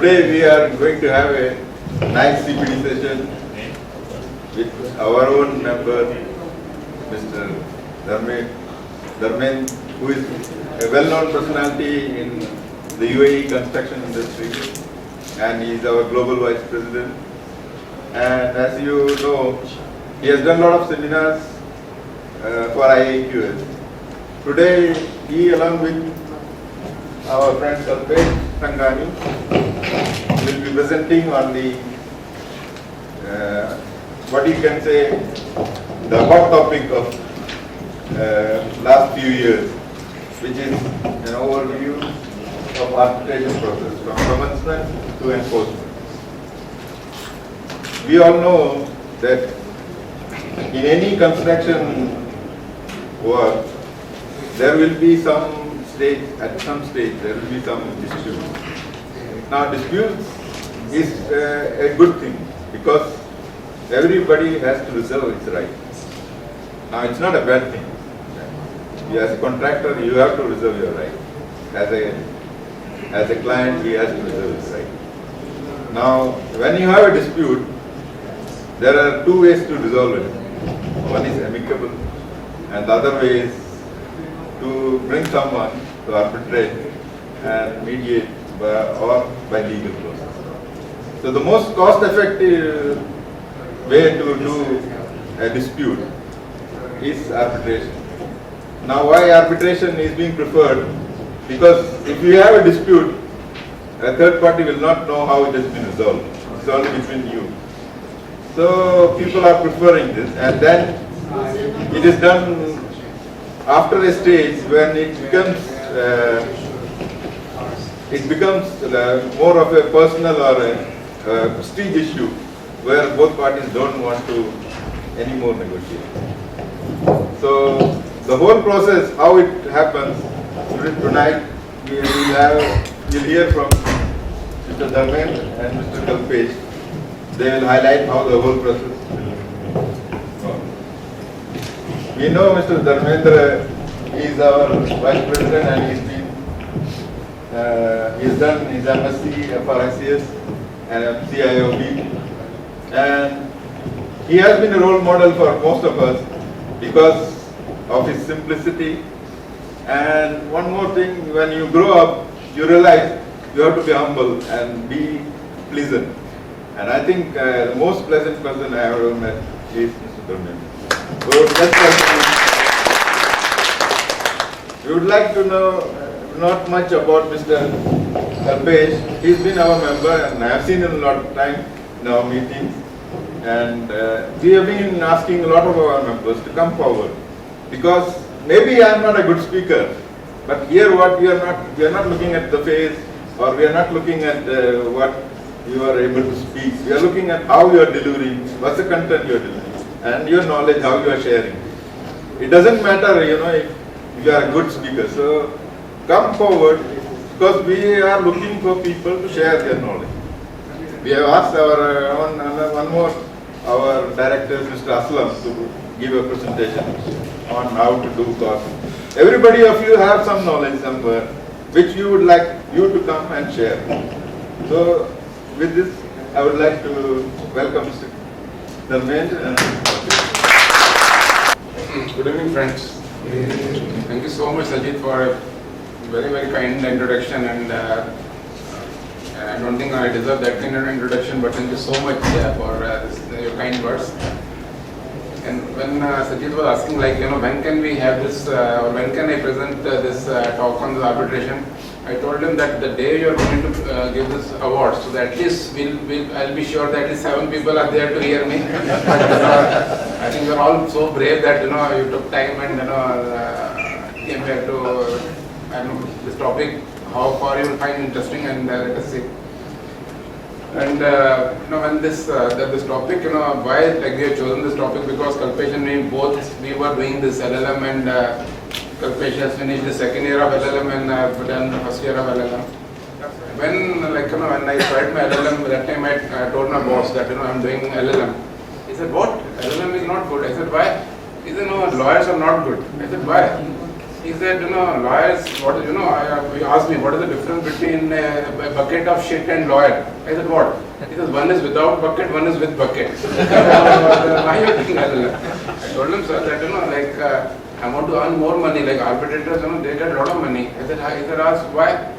Today we are going to have a nice CPD session with our own member, Mr. Dharmen, who is a well-known personality in the UAE construction industry, and he is our global vice president. And as you know, he has done a lot of seminars for IAQS. Today, he along with our friend Kalpesh Sangani will be presenting on the what you can say the hot topic of last few years, which is an overview of arbitration process from commencement to enforcement. We all know that in any construction work there will be some stage, at some stage there will be some dispute. Now disputes is a good thing because everybody has to reserve its right. Now it's not a bad thing. You as a contractor, you have to reserve your right. As a client, he has to reserve his right. Now, when you have a dispute, there are two ways to resolve it. One is amicable, and the other way is to bring someone to arbitrate and mediate or by legal process. So the most cost-effective way to do a dispute is arbitration. Now why arbitration is being preferred? Because if you have a dispute, a third party will not know how it has been resolved. It's only between you. So people are preferring this, and then it is done after a stage when it becomes more of a personal or a prestige issue where both parties don't want to anymore negotiate. So the whole process, how it happens, tonight we'll hear from Mr. Dharmen and Mr. Kalpesh. They will highlight how the whole process will go. We know Mr. Dharmendra is our vice president and he's done his MSc FRICS and CIOB, and he has been a role model for most of us because of his simplicity. And one more thing, when you grow up, you realize you have to be humble and be pleasant. And I think the most pleasant person I have ever met is Mr. Dharmen. So we would like to know not much about Mr. Kalpesh. He's been our member and I have seen him a lot of time in our meetings. And we have been asking a lot of our members to come forward, because maybe I am not a good speaker, but here what we are not looking at the face, or we are not looking at what you are able to speak. We are looking at how you are delivering, what's the content you are delivering, and your knowledge, how you are sharing. It doesn't matter, if you are a good speaker. So come forward, because we are looking for people to share their knowledge. We have asked our director, Mr. Aslam, to give a presentation on how to do cost. Everybody of you have some knowledge somewhere which you would like you to come and share. So with this, I would like to welcome Mr. Dharmen. Good evening, friends. Thank you so much, Sajid, for a very, very kind introduction, and I don't think I deserve that kind of introduction, but thank you so much for your kind words. And when Sajid was asking, when can we have this, or when can I present this talk on the arbitration, I told him that the day you are going to give this award, so that at least I'll be sure that at least 7 people are there to hear me. I think you're all so brave that you took time and came here to this topic. How far you will find interesting, and let us see. And when this topic, why we have chosen this topic, because Kalpesh and me we were doing this LLM, and Kalpesh has finished the second year of LLM and I've done the first year of LLM. When when I started my LLM, that time I told my boss that I'm doing LLM. He said, "What? LLM is not good." I said, "Why?" He said, "No, lawyers are not good." I said, "Why?" he said, lawyers, he asked me, what is the difference between a bucket of shit and lawyer? I said, what? He says, one is without bucket, one is with bucket. Why you think I told him, sir, that, I want to earn more money, like arbitrators, they get a lot of money. I said, asked, why?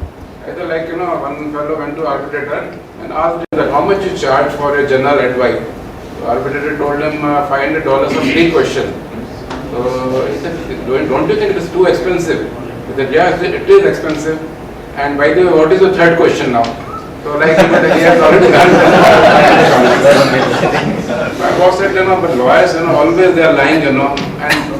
I said, one fellow went to arbitrator and asked him that how much you charge for a general advice. So arbitrator told him $500 for 3 questions. So he said, don't you think it is too expensive? He said, yeah, it is expensive. And by the way, what is the third question now? So he has already done. My boss said, but lawyers, always they are lying, and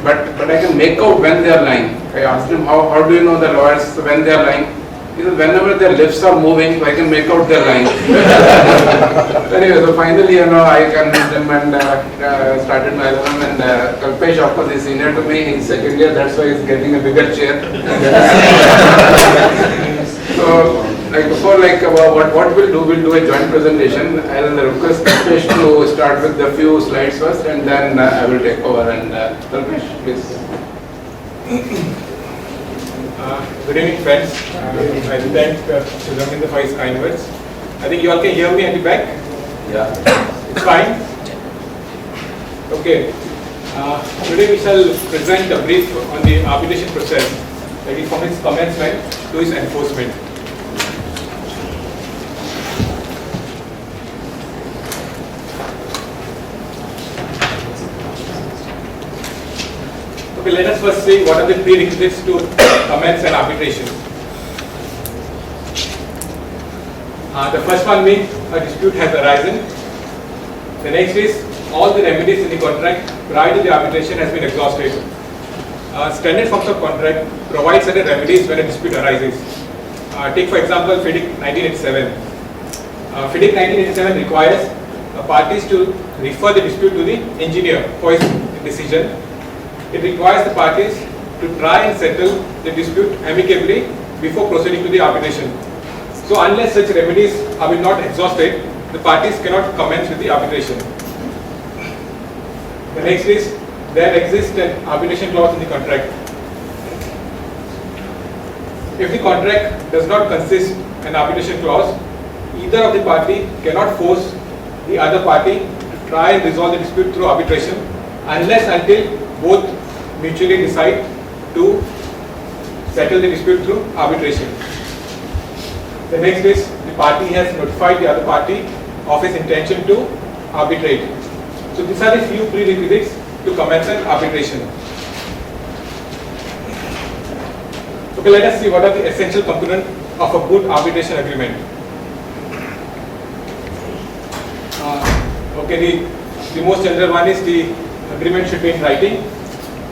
but I can make out when they are lying. I asked him, how do you know the lawyers when they are lying? He said, whenever their lips are moving, I can make out their lying. Anyway, so finally, I convinced him and started my LLM. And Kalpesh, of course, is senior to me. He's second year, that's why he's getting a bigger chair. So, before, what we'll do a joint presentation. I'll request Kalpesh to start with a few slides first, and then I will take over. And Kalpesh, please. Good evening, friends. I thank Suzanne for his kind words. I think you all can hear me at the back. Yeah. It's fine. Okay. Today we shall present a brief on the arbitration process, that is from its commencement to its enforcement. Okay, let us first see what are the prerequisites to commence an arbitration. The first one means a dispute has arisen. The next is all the remedies in the contract prior to the arbitration has been exhausted. Standard forms of contract provide certain remedies when a dispute arises. Take for example FIDIC 1987. FIDIC 1987 requires parties to refer the dispute to the engineer for his decision. It requires the parties to try and settle the dispute amicably before proceeding to the arbitration. So unless such remedies are not exhausted, the parties cannot commence with the arbitration. The next is, there exists an arbitration clause in the contract. If the contract does not consist an arbitration clause, either of the party cannot force the other party to try and resolve the dispute through arbitration unless until both mutually decide to settle the dispute through arbitration. The next is, the party has notified the other party of his intention to arbitrate. So these are the few prerequisites to commence an arbitration. Okay, let us see what are the essential components of a good arbitration agreement. The most general one is the agreement should be in writing.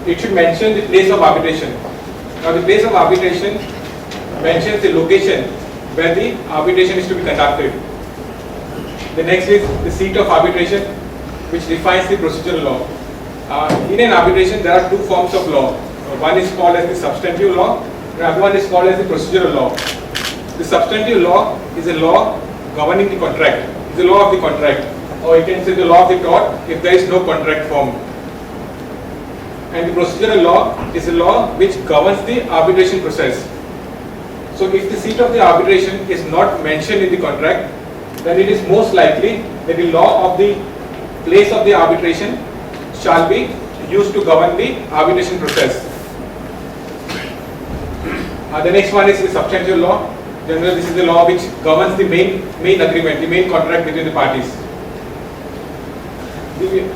It should mention the place of arbitration. Now the place of arbitration mentions the location where the arbitration is to be conducted. The next is the seat of arbitration, which defines the procedural law. In an arbitration there are two forms of law. One is called as the substantive law, the other one is called as the procedural law. The substantive law is a law governing the contract, it's the law of the contract, or you can say the law of the tort if there is no contract formed. And the procedural law is a law which governs the arbitration process. So if the seat of the arbitration is not mentioned in the contract, then it is most likely that the law of the place of the arbitration shall be used to govern the arbitration process. The next one is the substantive law. Generally, this is the law which governs the main agreement, the main contract between the parties.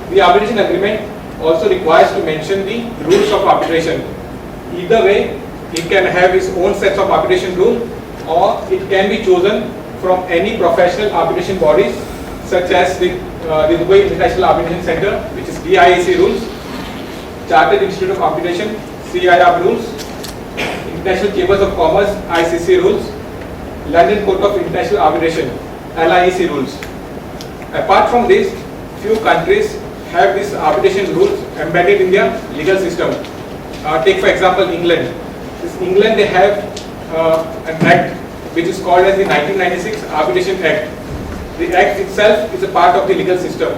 The arbitration agreement also requires to mention the rules of arbitration. Either way, it can have its own sets of arbitration rules, or it can be chosen from any professional arbitration bodies such as the Dubai International Arbitration Center, which is DIAC rules, Chartered Institute of Arbitration, CIAB rules, International Chambers of Commerce, ICC rules, London Court of International Arbitration, LIEC rules. Apart from this, few countries have these arbitration rules embedded in their legal system. Take for example England. England, they have an act which is called as the 1996 Arbitration Act. The act itself is a part of the legal system.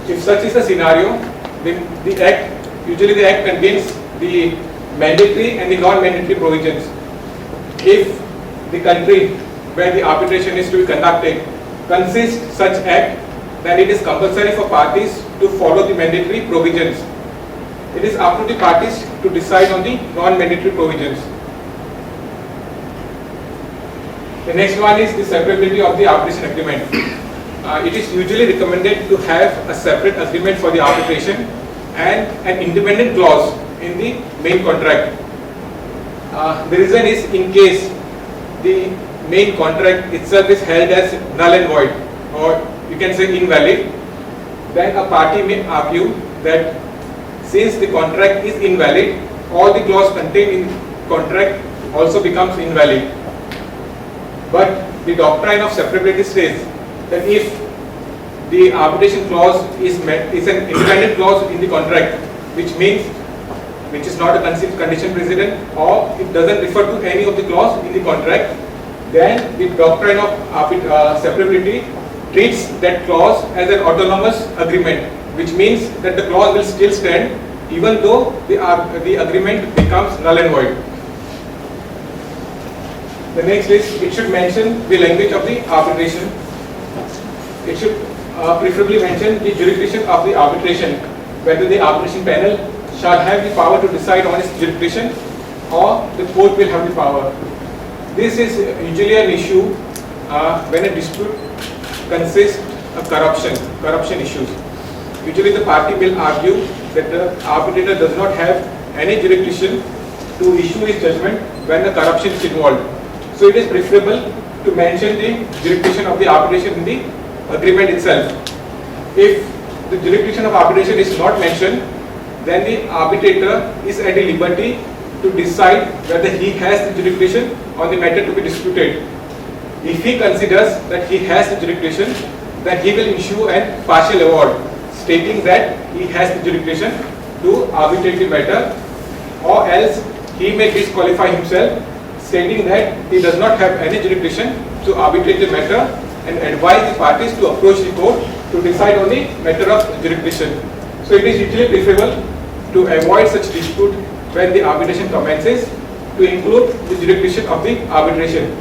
If such is the scenario, then the act contains the mandatory and the non-mandatory provisions. If the country where the arbitration is to be conducted consists such act, then it is compulsory for parties to follow the mandatory provisions. It is up to the parties to decide on the non-mandatory provisions. The next one is the separability of the arbitration agreement. It is usually recommended to have a separate agreement for the arbitration and an independent clause in the main contract. The reason is in case the main contract itself is held as null and void, or you can say invalid, then a party may argue that since the contract is invalid, all the clause contained in contract also becomes invalid. But the doctrine of separability says that if the arbitration clause is an independent clause in the contract, which is not a condition precedent, or it doesn't refer to any of the clause in the contract, then the doctrine of separability treats that clause as an autonomous agreement, which means that the clause will still stand even though the agreement becomes null and void. The next is, it should mention the language of the arbitration. It should preferably mention the jurisdiction of the arbitration, whether the arbitration panel shall have the power to decide on its jurisdiction or the court will have the power. This is usually an issue when a dispute consists of corruption issues. Usually the party will argue that the arbitrator does not have any jurisdiction to issue his judgment when the corruption is involved. So it is preferable to mention the jurisdiction of the arbitration in the agreement itself. If the jurisdiction of arbitration is not mentioned, then the arbitrator is at a liberty to decide whether he has the jurisdiction on the matter to be disputed. If he considers that he has the jurisdiction, then he will issue a partial award stating that he has the jurisdiction to arbitrate the matter, or else he may disqualify himself stating that he does not have any jurisdiction to arbitrate the matter and advise the parties to approach the court to decide on the matter of jurisdiction. So it is usually preferable to avoid such dispute when the arbitration commences to include the jurisdiction of the arbitration.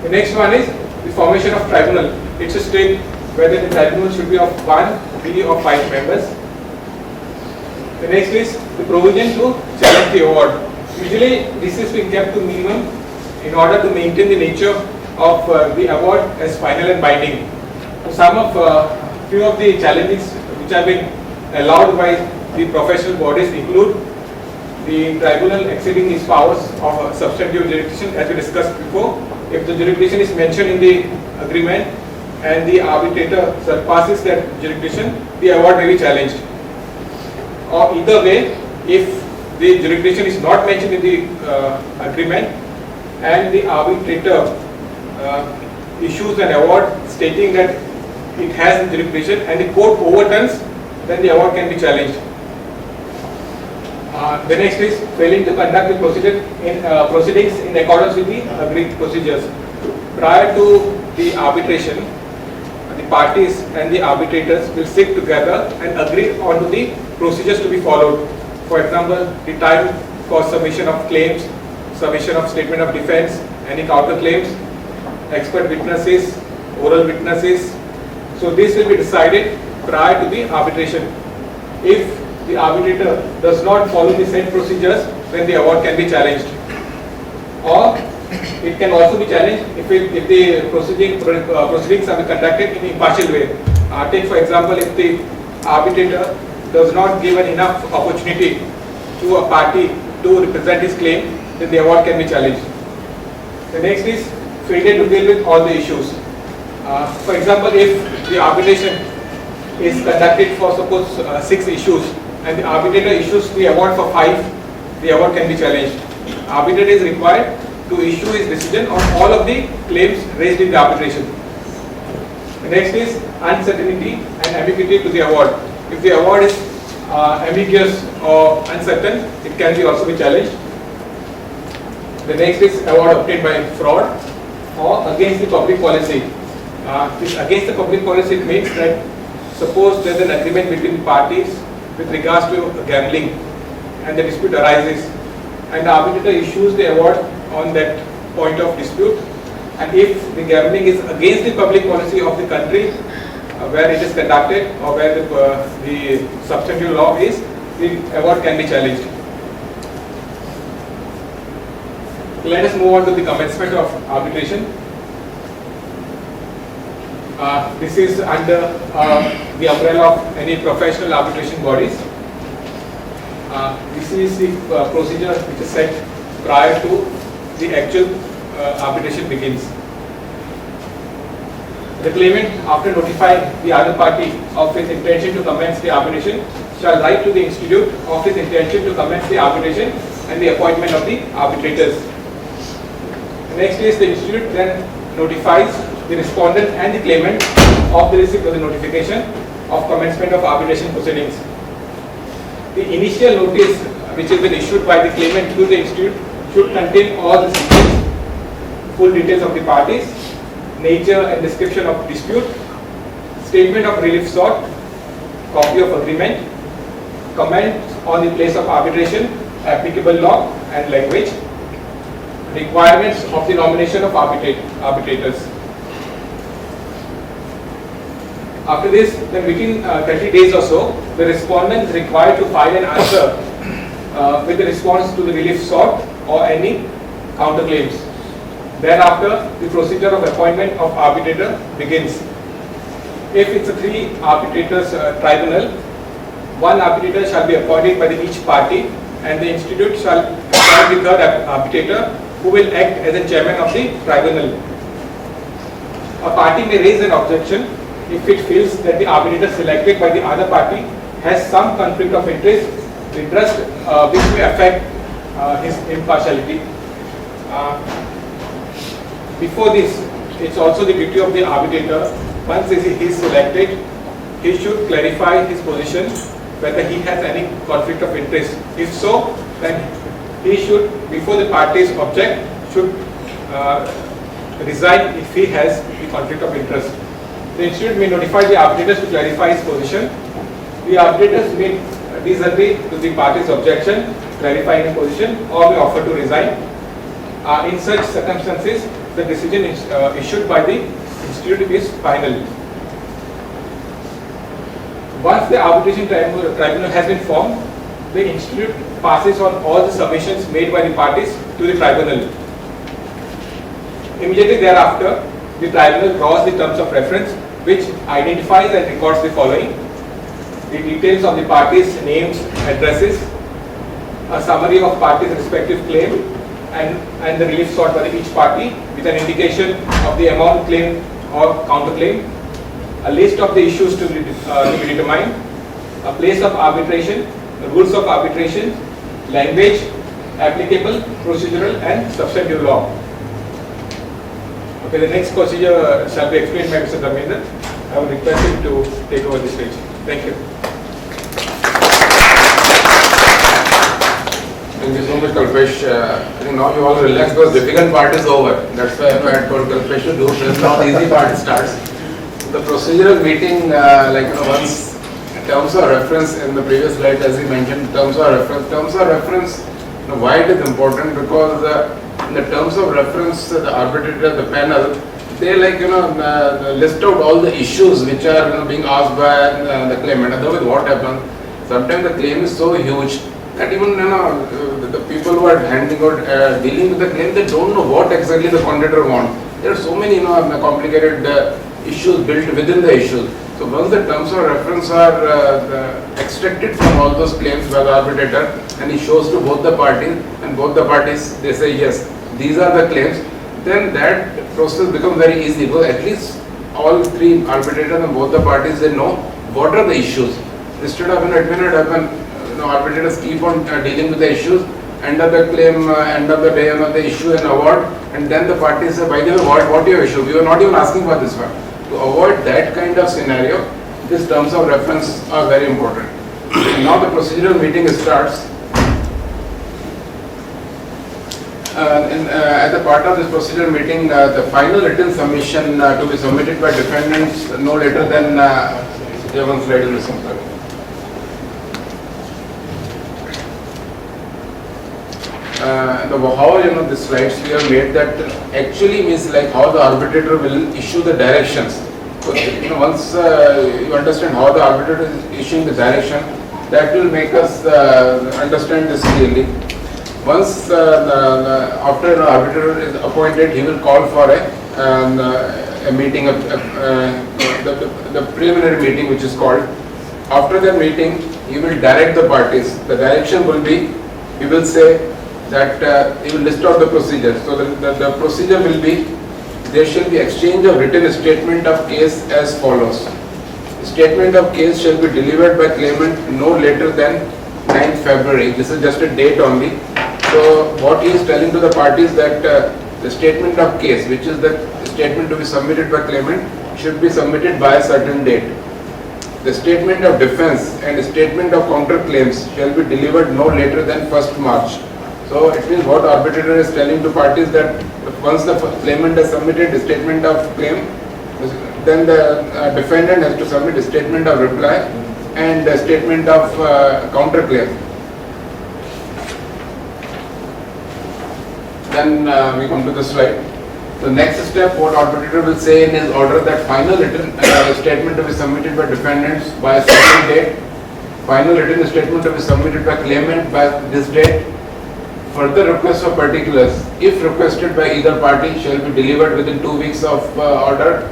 The next one is the formation of tribunal. It should state whether the tribunal should be of 1, 3 or 5 members. The next is the provision to challenge the award. Usually this is being kept to minimum in order to maintain the nature of the award as final and binding. So few of the challenges which have been allowed by the professional bodies include the tribunal exceeding its powers of substantive jurisdiction, as we discussed before. If the jurisdiction is mentioned in the agreement and the arbitrator surpasses that jurisdiction, the award may be challenged. Or either way, if the jurisdiction is not mentioned in the agreement and the arbitrator issues an award stating that it has the jurisdiction and the court overturns, then the award can be challenged. The next is failing to conduct the proceedings in accordance with the agreed procedures. Prior to the arbitration, the parties and the arbitrators will sit together and agree on the procedures to be followed. For example, the time for submission of claims, submission of statement of defense, any counter claims, expert witnesses, oral witnesses. So this will be decided prior to the arbitration. If the arbitrator does not follow the said procedures, then the award can be challenged. Or it can also be challenged if the proceedings are conducted in an impartial way. Take for example, if the arbitrator does not give enough opportunity to a party to represent his claim, then the award can be challenged. The next is failure to deal with all the issues. For example, if the arbitration is conducted for suppose 6 issues and the arbitrator issues the award for 5, the award can be challenged. Arbitrator is required to issue his decision on all of the claims raised in the arbitration. The next is uncertainty and ambiguity to the award. If the award is ambiguous or uncertain, it can be also be challenged. The next is award obtained by fraud or against the public policy. Against the public policy, it means that suppose there is an agreement between the parties with regards to gambling, and the dispute arises, and the arbitrator issues the award on that point of dispute, and if the gambling is against the public policy of the country where it is conducted or where the substantive law is, the award can be challenged. Let us move on to the commencement of arbitration. This is under the umbrella of any professional arbitration bodies. This is the procedure which is set prior to the actual arbitration begins. The claimant, after notifying the other party of his intention to commence the arbitration, shall write to the institute of his intention to commence the arbitration and the appointment of the arbitrators. Next is the institute then notifies the respondent and the claimant of the receipt of the notification of commencement of arbitration proceedings. The initial notice which has been issued by the claimant to the institute should contain all the details, full details of the parties, nature and description of dispute, statement of relief sought, copy of agreement, comments on the place of arbitration, applicable law and language, requirements of the nomination of arbitrators. After this, then within 30 days or so, the respondent is required to file an answer with the response to the relief sought or any counterclaims. Thereafter, the procedure of appointment of arbitrator begins. If it's a 3 arbitrators tribunal, 1 arbitrator shall be appointed by each party, and the institute shall appoint the 3rd arbitrator, who will act as a chairman of the tribunal. A party may raise an objection if it feels that the arbitrator selected by the other party has some conflict of interest which may affect his impartiality. Before this, it's also the duty of the arbitrator, once he is selected, he should clarify his position whether he has any conflict of interest. If so, then he should, before the parties object, should resign if he has the conflict of interest. The institute may notify the arbitrators to clarify his position. The arbitrators may disagree to the parties' objection, clarify his position, or may offer to resign. In such circumstances, the decision is issued by the institute is final. Once the arbitration tribunal has been formed, the institute passes on all the submissions made by the parties to the tribunal. Immediately thereafter, the tribunal draws the terms of reference, which identifies and records the following: the details of the parties' names, addresses, a summary of parties' respective claim, and the relief sought by each party with an indication of the amount claimed or counterclaim, a list of the issues to be determined, a place of arbitration, the rules of arbitration, language, applicable, procedural and substantive law. Okay, the next procedure shall be explained by Mr. Dharmendra. I would request him to take over the stage. Thank you. Thank you so much, Kalpesh. I think now you all relax because difficult part is over. That's why I had told Kalpesh to do this. Now the easy part starts. The procedural meeting, once terms of reference in the previous slide, as he mentioned, terms of reference, why it is important? Because in the terms of reference, the arbitrator, the panel, they list out all the issues which are being asked by the claimant. Otherwise, what happens? Sometimes the claim is so huge that even the people who are dealing with the claim, they don't know what exactly the contractor wants. There are so many complicated issues built within the issues. So once the terms of reference are extracted from all those claims by the arbitrator, and he shows to both the parties, and both the parties they say yes, these are the claims, then that process becomes very easy, because at least all 3 arbitrators and both the parties, they know what are the issues. Instead of arbitrators keep on dealing with the issues, end of the claim, end of the day, the issue and award, and then the parties say, by the way, what your issue? We were not even asking for this one. To avoid that kind of scenario, these terms of reference are very important. Now the procedural meeting starts. As a part of this procedural meeting, the final written submission to be submitted by defendants no later than one slide in this one. how the slides we have made, that actually means like how the arbitrator will issue the directions. So once you understand how the arbitrator is issuing the direction, that will make us understand this clearly. Once after the arbitrator is appointed, he will call for a meeting, the preliminary meeting which is called. After that meeting, he will direct the parties. The direction will be, he will say that he will list out the procedure. So the procedure will be, there shall be exchange of written statement of case as follows. Statement of case shall be delivered by claimant no later than 9th February. This is just a date only. So what he is telling to the parties that the statement of case, which is the statement to be submitted by claimant, should be submitted by a certain date. The statement of defense and the statement of counter claims shall be delivered no later than 1st March. So it means what arbitrator is telling to parties that once the claimant has submitted the statement of claim, then the defendant has to submit a statement of reply and a statement of counter claim. Then we come to the slide. The next step, what arbitrator will say in his order, that final written statement to be submitted by defendants by a certain date, final written statement to be submitted by claimant by this date. Further request for particulars, if requested by either party, shall be delivered within 2 weeks of order.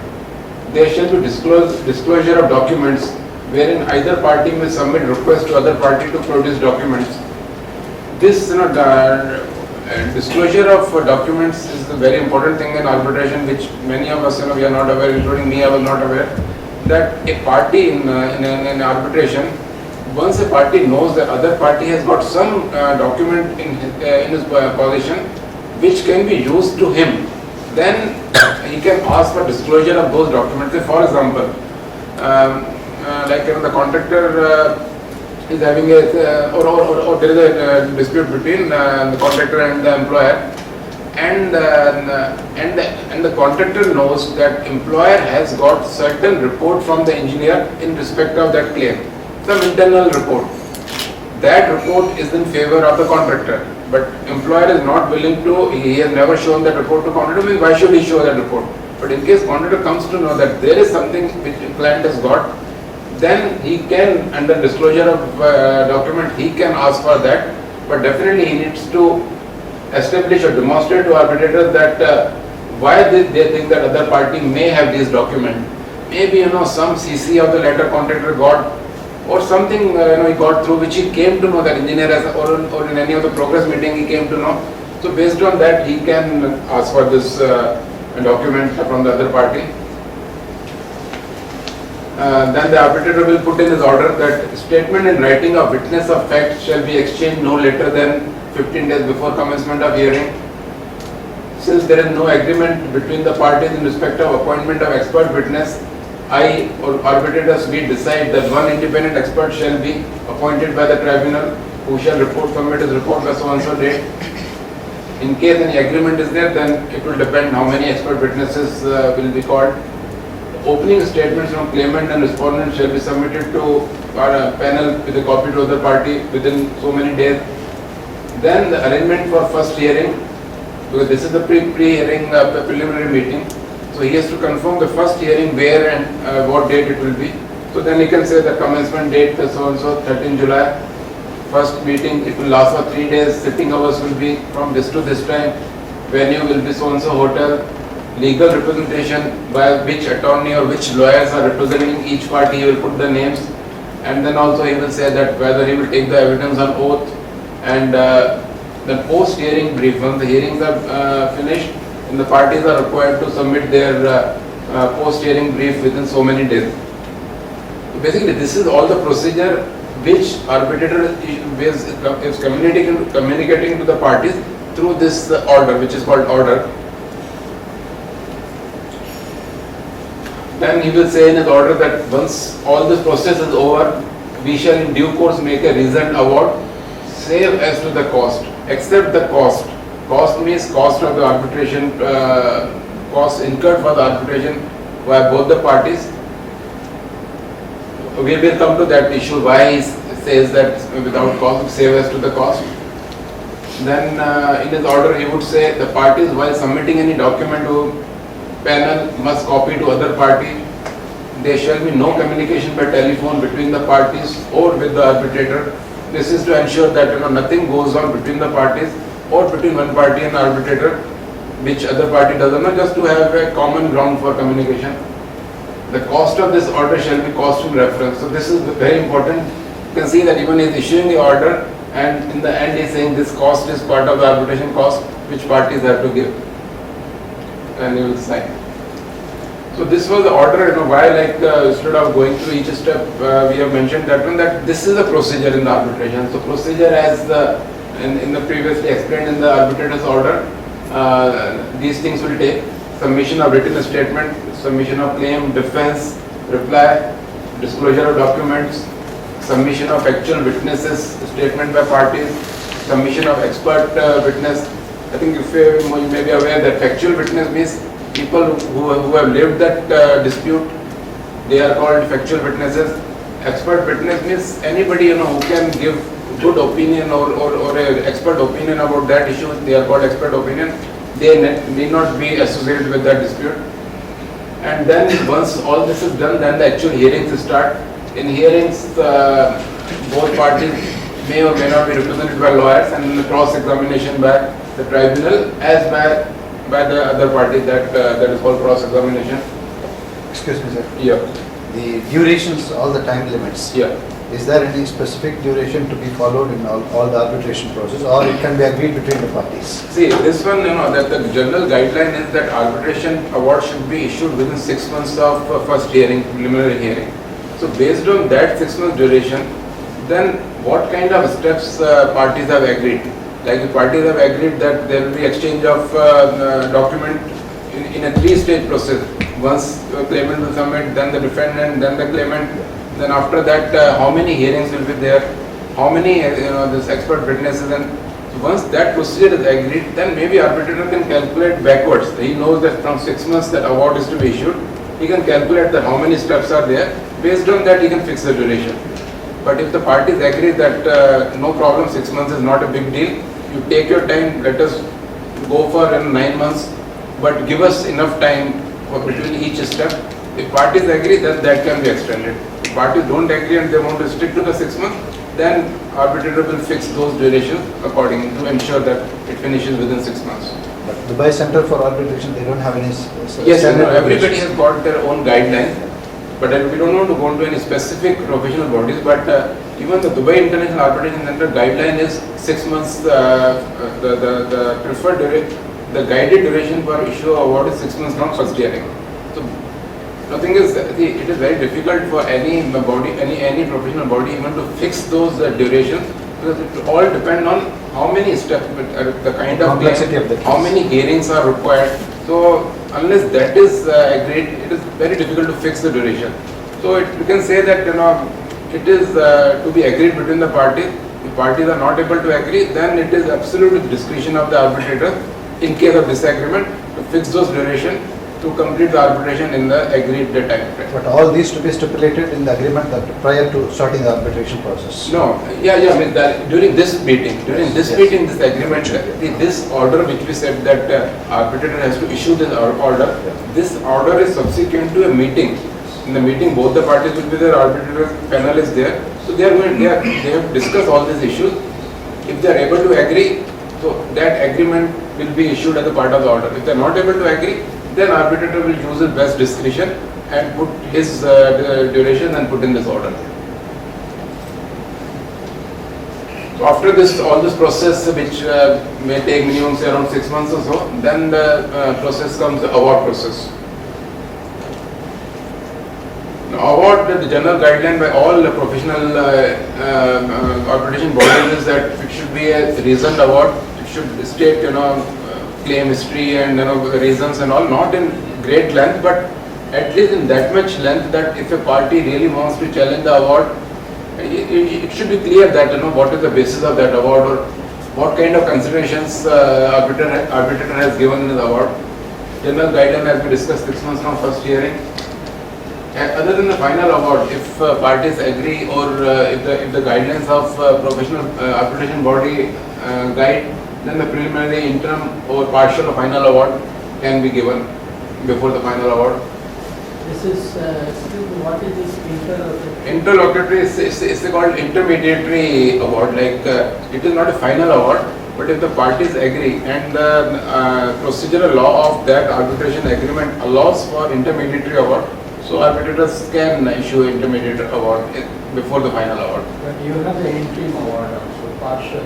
There shall be disclosure of documents wherein either party may submit request to other party to produce documents. This disclosure of documents is a very important thing in arbitration, which many of us we are not aware, including me, I was not aware, that a party in arbitration, once a party knows that other party has got some document in his possession which can be used to him, then he can ask for disclosure of those documents. Say for example, like the contractor is having a or there is a dispute between the contractor and the employer, and the contractor knows that employer has got certain report from the engineer in respect of that claim, some internal report. That report is in favor of the contractor, but employer is not willing to, he has never shown that report to contractor, means why should he show that report? But in case contractor comes to know that there is something which the client has got, then he can, under disclosure of document, he can ask for that, but definitely he needs to establish or demonstrate to arbitrators that why they think that other party may have these documents. Maybe some CC of the letter contractor got, or something he got through which he came to know that engineer has, or in any of the progress meeting he came to know. So based on that he can ask for this document from the other party. Then the arbitrator will put in his order that statement in writing of witness of fact shall be exchanged no later than 15 days before commencement of hearing. Since there is no agreement between the parties in respect of appointment of expert witness, I or arbitrators we decide that one independent expert shall be appointed by the tribunal who shall submit his report by so and so date. In case any agreement is there, then it will depend how many expert witnesses will be called. Opening statements from claimant and respondent shall be submitted to a panel with a copy to other party within so many days. Then the arrangement for first hearing, because this is the pre-hearing preliminary meeting, so he has to confirm the first hearing where and what date it will be. So then he can say the commencement date is so and so 13 July. First meeting, it will last for 3 days. Sitting hours will be from this to this time. Venue will be so and so hotel. Legal representation by which attorney or which lawyers are representing each party, he will put the names, and then also he will say that whether he will take the evidence on oath, and the post-hearing brief, when the hearings are finished, and the parties are required to submit their post-hearing brief within so many days. So basically this is all the procedure which arbitrator is communicating to the parties through this order, which is called order. Then he will say in his order that once all this process is over, we shall in due course make a reasoned award, save as to the cost, except the cost. Cost means cost of the arbitration, cost incurred for the arbitration by both the parties. We will come to that issue, why he says that without cost, save as to the cost. then in his order he would say the parties while submitting any document to panel must copy to other party. There shall be no communication by telephone between the parties or with the arbitrator. This is to ensure that nothing goes on between the parties or between one party and arbitrator, which other party doesn't know, just to have a common ground for communication. The cost of this order shall be cost in reference. So this is very important. You can see that even he is issuing the order, and in the end he is saying this cost is part of the arbitration cost which parties have to give, and he will sign. So this was the order, why instead of going through each step, we have mentioned that one, that this is a procedure in the arbitration. So procedure as in the previously explained in the arbitrator's order, these things will take: submission of written statement, submission of claim, defense, reply, disclosure of documents, submission of actual witnesses, statement by parties, submission of expert witness. I think if you may be aware that factual witness means people who have lived that dispute, they are called factual witnesses. Expert witness means anybody who can give good opinion or an expert opinion about that issue, they are called expert opinion. They may not be associated with that dispute. And then once all this is done, then the actual hearings start. In hearings, both parties may or may not be represented by lawyers, and in the cross-examination by the tribunal as by the other party, that is called cross-examination. Excuse me, sir. Yeah. The durations, all the time limits. Yeah. Is there any specific duration to be followed in all the arbitration process, or it can be agreed between the parties? See, this one, that the general guideline is that arbitration award should be issued within 6 months of first hearing, preliminary hearing. So based on that 6 months duration, then what kind of steps parties have agreed? Like the parties have agreed that there will be exchange of document in a 3-stage process. Once the claimant will submit, then the defendant, then the claimant. Then after that, how many hearings will be there? How many this expert witnesses? And once that procedure is agreed, then maybe arbitrator can calculate backwards. He knows that from 6 months that award is to be issued. He can calculate that how many steps are there. Based on that, he can fix the duration. But if the parties agree that no problem, 6 months is not a big deal, you take your time, let us go for 9 months, but give us enough time for between each step. If parties agree, then that can be extended. If parties don't agree and they want to stick to the 6 months, then arbitrator will fix those durations accordingly to ensure that it finishes within 6 months. But Dubai Center for Arbitration, they don't have any Yes, standard everybody regulations. has got their own guidelines, but we don't want to go into any specific professional bodies, but even the Dubai International Arbitration Center guideline is 6 months, the preferred duration, the guided duration for issue of award is 6 months from first hearing. So, the thing is, it is very difficult for any body, any professional body even to fix those durations, because it all depend on how many steps, the kind of Complexity claim, of the case. how many hearings are required. So unless that is agreed, it is very difficult to fix the duration. So you can say that it is to be agreed between the parties. If parties are not able to agree, then it is absolute discretion of the arbitrator in case of disagreement to fix those duration to complete the arbitration in the agreed time frame. But all these to be stipulated in the agreement that prior to starting the arbitration process. No, means that during this meeting, this agreement, this order which we said that arbitrator has to issue this order, this order is subsequent to a meeting. In the meeting, both the parties will be there, arbitrator panel is there, so they have discussed all these issues. If they are able to agree, so that agreement will be issued as a part of the order. If they are not able to agree, then arbitrator will use his best discretion and put his duration and put in this order. So after this, all this process which may take minimum say around 6 months or so, then the process comes the award process. Now, award, the general guideline by all the professional arbitration bodies is that it should be a reasoned award. It should state claim history and the reasons and all, not in great length, but at least in that much length that if a party really wants to challenge the award, it should be clear that what is the basis of that award or what kind of considerations arbitrator has given in the award. General guideline has been discussed 6 months from first hearing. Other than the final award, if parties agree or if the guidelines of professional arbitration body guide then the preliminary, interim or partial or final award can be given before the final award. This is, excuse me, what is this interlocutory? Interlocutory is called intermediary award, like it is not a final award, but if the parties agree and the procedural law of that arbitration agreement allows for intermediary award, so arbitrators can issue intermediate award before the final award. But you have the interim award also, partial.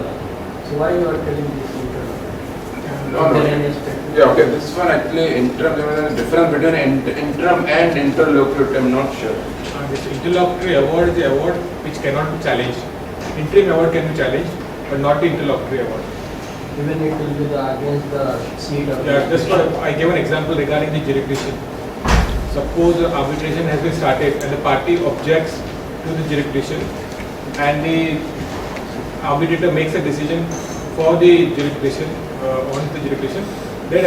So why you are telling this interlocutory? No, no. Miscellaneous technical. Yeah, okay, this one actually interim, there is a difference between interim and interlocutory, I'm not sure. This interlocutory award is the award which cannot be challenged. Interim award can be challenged, but not the interlocutory award. Even it will be against the seat of. Yeah, just for, I gave an example regarding the jurisdiction. Suppose arbitration has been started and the party objects to the jurisdiction and the arbitrator makes a decision for the jurisdiction, on the jurisdiction, then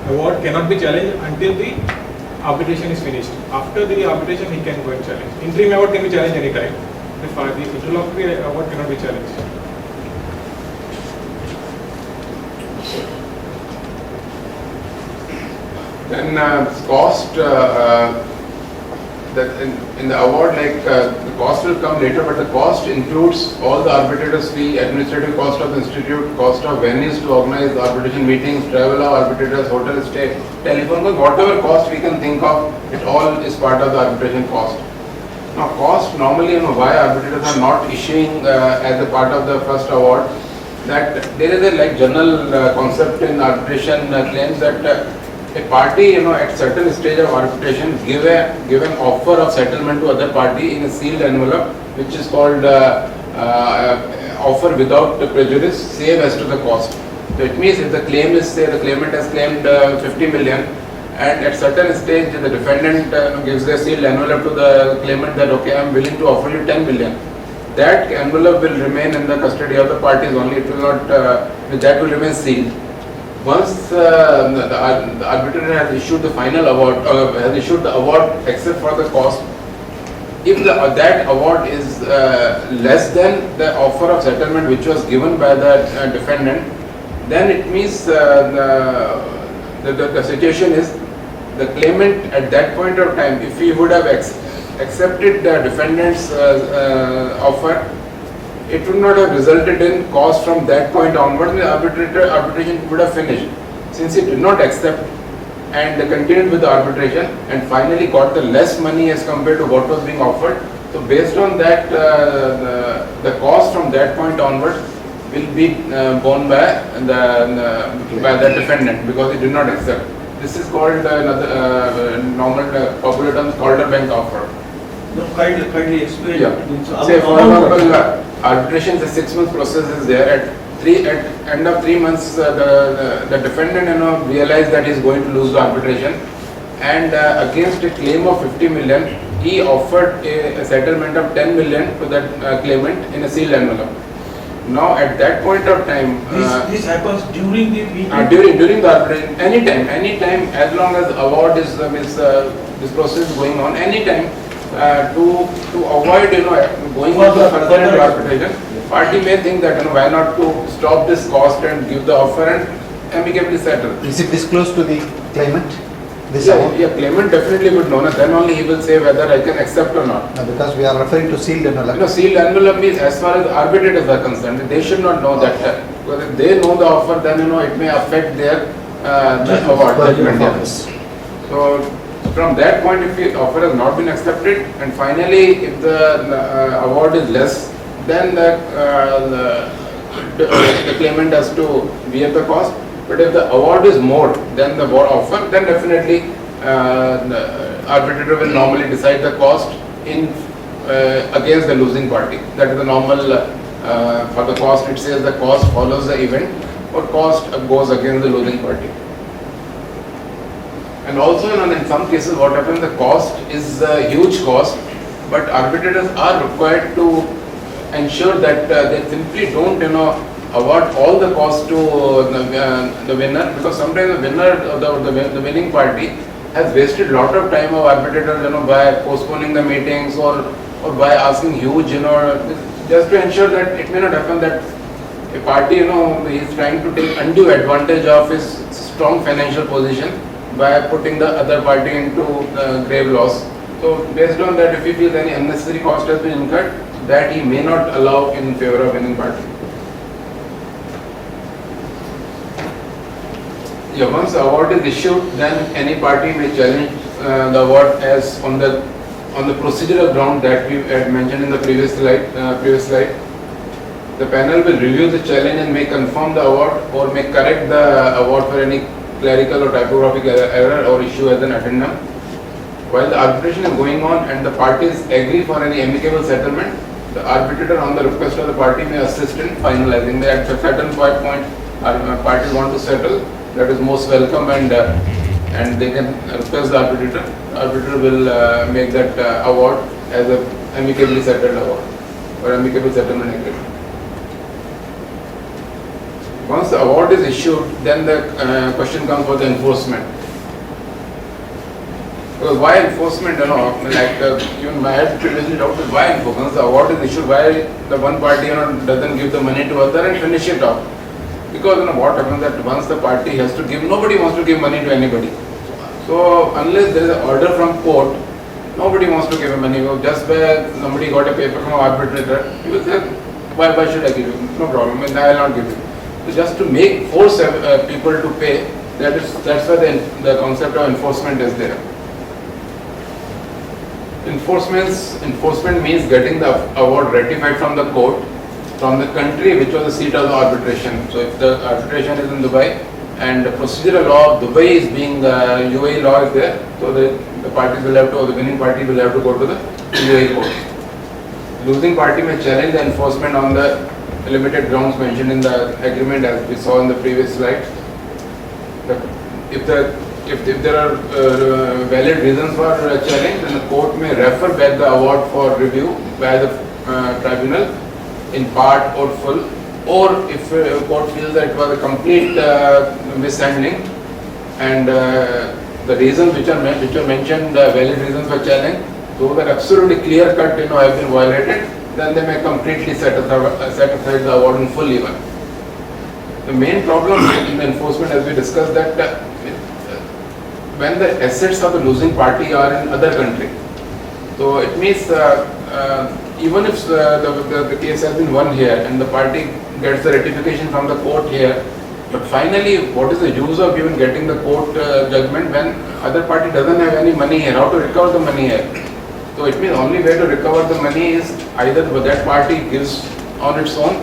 award cannot be challenged until the arbitration is finished. After the arbitration, he can go and challenge. Interim award can be challenged anytime. The interlocutory award cannot be challenged. Then cost, that in the award, like the cost will come later, but the cost includes all the arbitrators' fee, administrative cost of the institute, cost of venues to organize the arbitration meetings, travel of arbitrators, hotel stay, telephone calls, whatever cost we can think of, it all is part of the arbitration cost. Now cost, normally, why arbitrators are not issuing as a part of the first award, that there is a like general concept in arbitration claims that a party, at certain stage of arbitration, give an offer of settlement to other party in a sealed envelope, which is called offer without prejudice, save as to the cost. So it means if the claim is, say, the claimant has claimed 50 million, and at certain stage the defendant gives a sealed envelope to the claimant that okay, I am willing to offer you 10 million. That envelope will remain in the custody of the parties only. It will not. That will remain sealed. Once the arbitrator has issued the final award, has issued the award except for the cost, if that award is less than the offer of settlement which was given by the defendant, then it means the situation is the claimant at that point of time, if he would have accepted the defendant's offer, it would not have resulted in cost from that point onward. The arbitration would have finished. Since he did not accept and continued with the arbitration and finally got the less money as compared to what was being offered, so based on that, the cost from that point onward will be borne by the defendant because he did not accept. This is called another normal popular term called a bank offer. No, kindly explain. Yeah. So Say for example, arbitration, the 6 month process is there. At end of 3 months, the defendant realized that he is going to lose the arbitration, and against a claim of 50 million, he offered a settlement of 10 million to that claimant in a sealed envelope. Now, at that point of time, this happens during the meeting. during the arbitration, anytime, as long as award is this process is going on, anytime. To avoid going into further arbitration, party may think that why not to stop this cost and give the offer and amicably settle. Is it disclosed to the claimant? This Yeah, amount? claimant definitely would know. Then only he will say whether I can accept or not. No, because we are referring to sealed envelope. Sealed envelope means as far as arbitrators are concerned, they should not know that. Because if they know the offer, then it may affect their award. Judgment, yeah. So from that point, if the offer has not been accepted, and finally, if the award is less, then the claimant has to bear the cost. But if the award is more than the offer, then definitely the arbitrator will normally decide the cost against the losing party. That is the normal for the cost. It says the cost follows the event, or cost goes against the losing party. And also, in some cases, what happens, the cost is a huge cost, but arbitrators are required to ensure that they simply don't, award all the cost to the winner, because sometimes the winner, the winning party, has wasted a lot of time of arbitrators, by postponing the meetings or by asking huge, just to ensure that it may not happen that a party, he is trying to take undue advantage of his strong financial position by putting the other party into grave loss. So based on that, if he feels any unnecessary cost has been incurred, that he may not allow in favor of winning party. Yeah, once the award is issued, then any party may challenge the award as on the procedural ground that we had mentioned in the previous slide. The panel will review the challenge and may confirm the award or may correct the award for any clerical or typographical error or issue as an addendum. While the arbitration is going on and the parties agree for any amicable settlement, the arbitrator on the request of the party may assist in finalizing that. At a certain point parties want to settle, that is most welcome, and they can request the arbitrator. The arbitrator will make that award as a amicably settled award or amicable settlement agreement. Once the award is issued, then the question comes for the enforcement. Because why enforcement? Even I had previously doubted why enforcement. Once the award is issued, why the one party doesn't give the money to other and finish it off? Because what happens that once the party has to give, nobody wants to give money to anybody. So unless there is an order from court, nobody wants to give money. Just where somebody got a paper from arbitrator, he will say, why should I give you? No problem, I will not give you. So just to force people to pay, that's why the concept of enforcement is there. Enforcement means getting the award ratified from the court, from the country which was the seat of the arbitration. So if the arbitration is in Dubai and the procedural law of Dubai is being UAE law is there, so the parties will have to, or the winning party will have to go to the UAE court. Losing party may challenge the enforcement on the limited grounds mentioned in the agreement as we saw in the previous slide. If there are valid reasons for challenge, then the court may refer back the award for review by the tribunal in part or full, or if court feels that it was a complete mishandling and the reasons which are mentioned, valid reasons for challenge, those are absolutely clear cut, have been violated, then they may completely set aside the award in full even. The main problem in the enforcement, as we discussed, that when the assets of the losing party are in other country, so it means even if the case has been won here and the party gets the ratification from the court here, but finally what is the use of even getting the court judgment when other party doesn't have any money here? How to recover the money here? So it means only way to recover the money is either that party gives on its own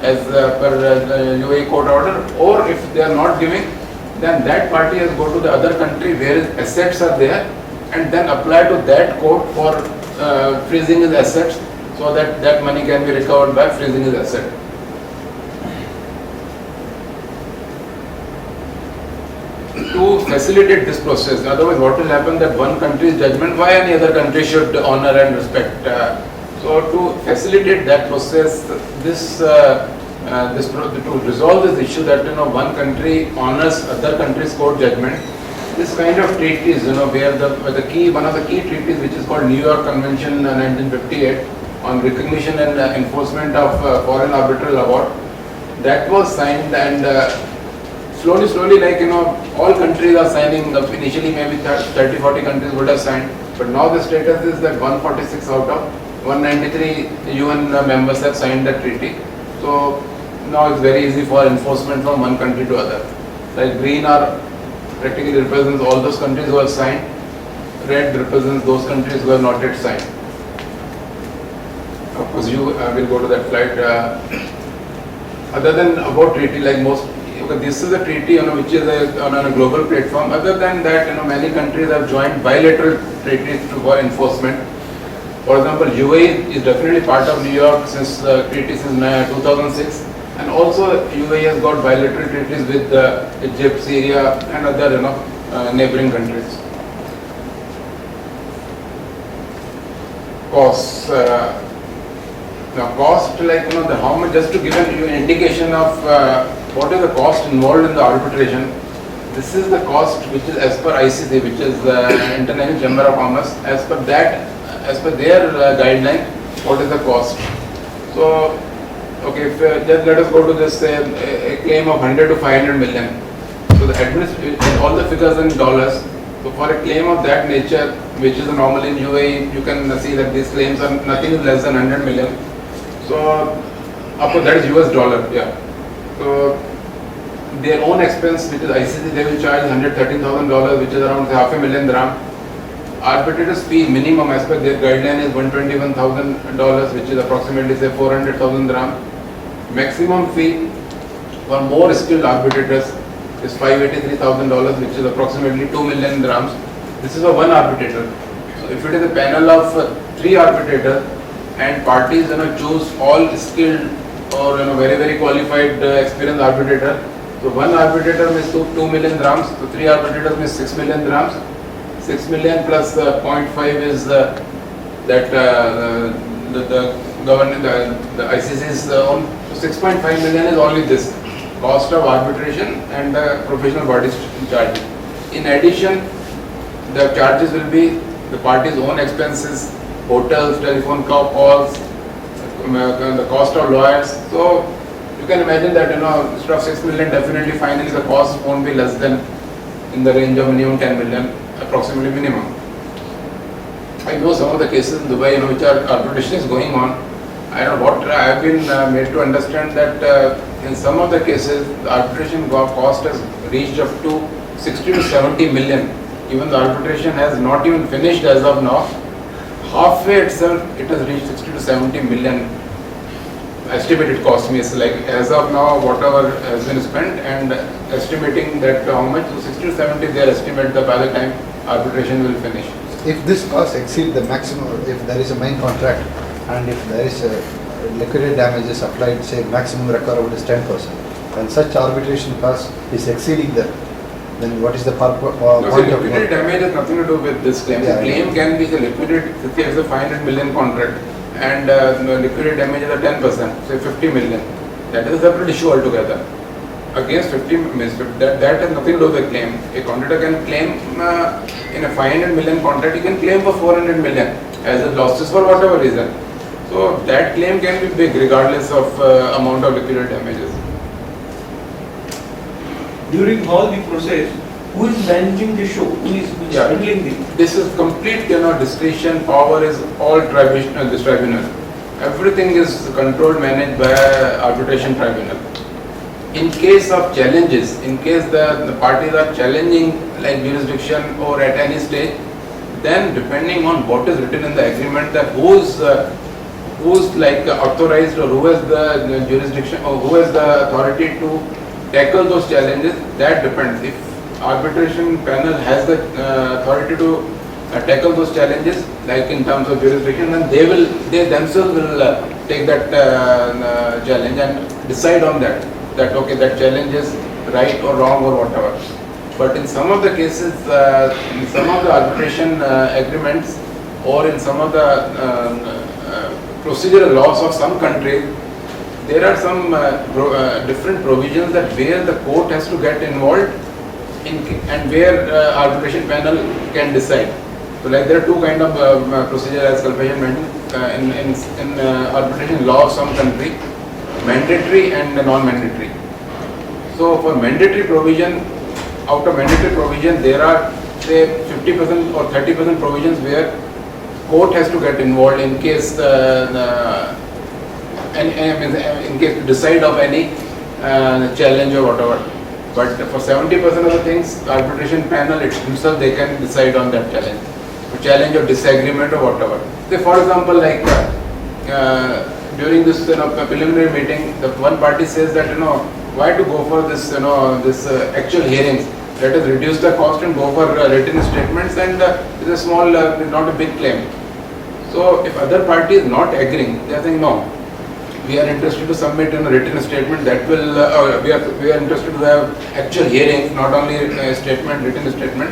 as per the UAE court order, or if they are not giving, then that party has go to the other country where his assets are there and then apply to that court for freezing his assets, so that that money can be recovered by freezing his asset. To facilitate this process, otherwise what will happen that one country's judgment, why any other country should honor and respect. So to facilitate that process, to resolve this issue that one country honors other country's court judgment, this kind of treaties, where one of the key treaties, which is called New York Convention 1958 on recognition and enforcement of foreign arbitral award, that was signed, and slowly, all countries are signing. Initially maybe 30-40 countries would have signed, but now the status is that 146 out of 193 UN members have signed the treaty. So now it's very easy for enforcement from one country to other. Like green practically represents all those countries who have signed, red represents those countries who have not yet signed. Of course, you will go to that slide. Other than about treaty, like this is a treaty which is on a global platform. Other than that, many countries have joined bilateral treaties for enforcement. For example, UAE is definitely part of New York since treaty since 2006, and also UAE has got bilateral treaties with Egypt, Syria, and other neighboring countries. Costs. Now, cost, how much? Just to give you an indication of what is the cost involved in the arbitration. This is the cost which is as per ICC, which is International Chamber of Commerce. As per their guideline, what is the cost? So okay, if, just let us go to this a claim of 100 to 500 million. So the all the figures in dollars. So for a claim of that nature, which is normally in UAE, you can see that these claims are nothing less than 100 million. So of course that is US dollar, yeah. So their own expense, which is ICC, they will charge $113,000, which is around $500,000 dirham. Arbitrator's fee minimum as per their guideline is $121,000, which is approximately say 400,000 dirham. Maximum fee for more skilled arbitrators is $583,000, which is approximately 2 million dirhams. This is for one arbitrator. So if it is a panel of 3 arbitrators and parties choose all skilled or very qualified experienced arbitrator, so one arbitrator means 2 million dirhams, so 3 arbitrators means 6 million dirhams. 6 million plus 0.5 is that the government, the ICC's own. So 6.5 million is only this cost of arbitration and the professional bodies charge. In addition, the charges will be the parties' own expenses, hotels, telephone calls, the cost of lawyers. So you can imagine that instead of 6 million, definitely finally the cost won't be less than in the range of minimum 10 million, approximately minimum. I know some of the cases in Dubai which arbitration is going on. I don't know what I have been made to understand that in some of the cases the arbitration cost has reached up to 60 to 70 million. Even the arbitration has not even finished as of now. Halfway itself it has reached 60 to 70 million estimated cost. Means like as of now whatever has been spent and estimating that how much, so 60 to 70 they are estimated that by the time arbitration will finish. If this cost exceed the maximum, if there is a main contract and if there is a liquidated damages applied, say maximum recoverable is 10%, and such arbitration cost is exceeding that, then what is the point of Liquidated damage has nothing to do with this claim. Yeah, The claim can be the liquidated, if there is a 500 million contract and liquidated damage is a 10%, say 50 million. That is a separate issue altogether. Against 50 means that has nothing to do with the claim. A contractor can claim in a 500 million contract, he can claim for 400 million as a losses for whatever reason. So that claim can be big regardless of amount of liquidated damages. During all the process, who is managing the show? Who is Yeah. handling the? This is complete, discretion, power is all this tribunal. Everything is controlled, managed by arbitration tribunal. In case of challenges, in case the parties are challenging like jurisdiction or at any stage, then depending on what is written in the agreement, that who's like authorized or who has the jurisdiction or who has the authority to tackle those challenges, that depends. If arbitration panel has the authority to tackle those challenges, like in terms of jurisdiction, then they themselves will take that challenge and decide on that okay, that challenge is right or wrong or whatever. But in some of the cases, in some of the arbitration agreements or in some of the procedural laws of some countries, there are some different provisions that where the court has to get involved and where arbitration panel can decide. So like there are two kind of procedure as Kalpesh mentioned in arbitration law of some country, mandatory and non-mandatory. So for mandatory provision, out of mandatory provision there are say 50% or 30% provisions where court has to get involved in case in case to decide of any challenge or whatever. But for 70% of the things, arbitration panel itself they can decide on that challenge or disagreement or whatever. Say for example, like during this preliminary meeting, the one party says that why to go for this this actual hearings. Let us reduce the cost and go for written statements, and it's a small, not a big claim. So if other party is not agreeing, they are saying no. We are interested to submit a written statement that will, we are interested to have actual hearings, not only a statement, written statement.